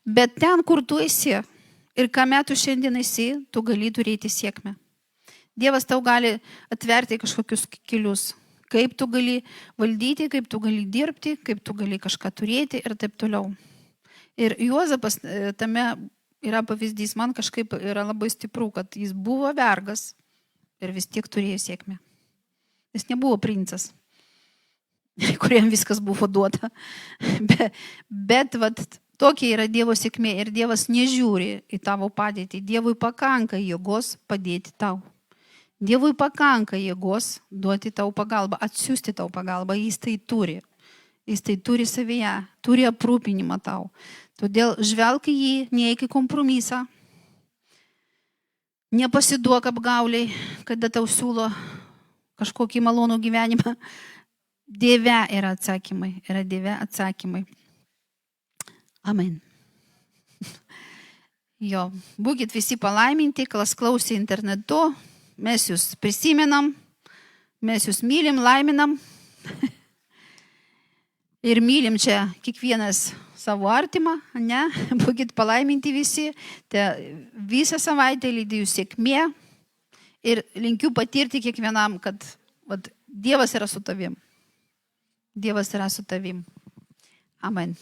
Bet ten, kur tu esi ir kame tu šiandien esi, tu gali turėti sėkmę. Dievas tau gali atverti kažkokius kelius. Kaip tu gali valdyti, kaip tu gali dirbti, kaip tu gali kažką turėti ir taip toliau. Ir Juozapas tame yra pavyzdys, man kažkaip yra labai stipru, kad jis buvo vergas. Ir vis tiek turėjo sėkmę. Jis nebuvo princas, kuriam viskas buvo duota. Bet vat, tokia yra Dievo sėkmė ir Dievas nežiūri į tavo padėtį. Dievui pakanka jėgos padėti tau. Dievui pakanka jėgos duoti tau pagalbą, atsiųsti tau pagalbą. Jis tai turi. Jis tai turi savyje, turi aprūpinimą tau. Todėl žvelk į jį, neik į kompromisą. Nepasiduok apgauliai, kada tau siūlo kažkokį malonų gyvenimą. Dieve yra atsakymai. Yra Dieve atsakymai. Amen. Jo, būkit visi palaiminti, kas klausė internetu. Mes jūs prisimenam, mes jūs mylim, laiminam. Ir mylim čia kiekvienas savo artimą, ne? Būkit palaiminti visi. Visą savaitę lydi jų sėkmė ir linkiu patirti kiekvienam, kad Dievas yra su tavim. Dievas yra su tavim. Amen.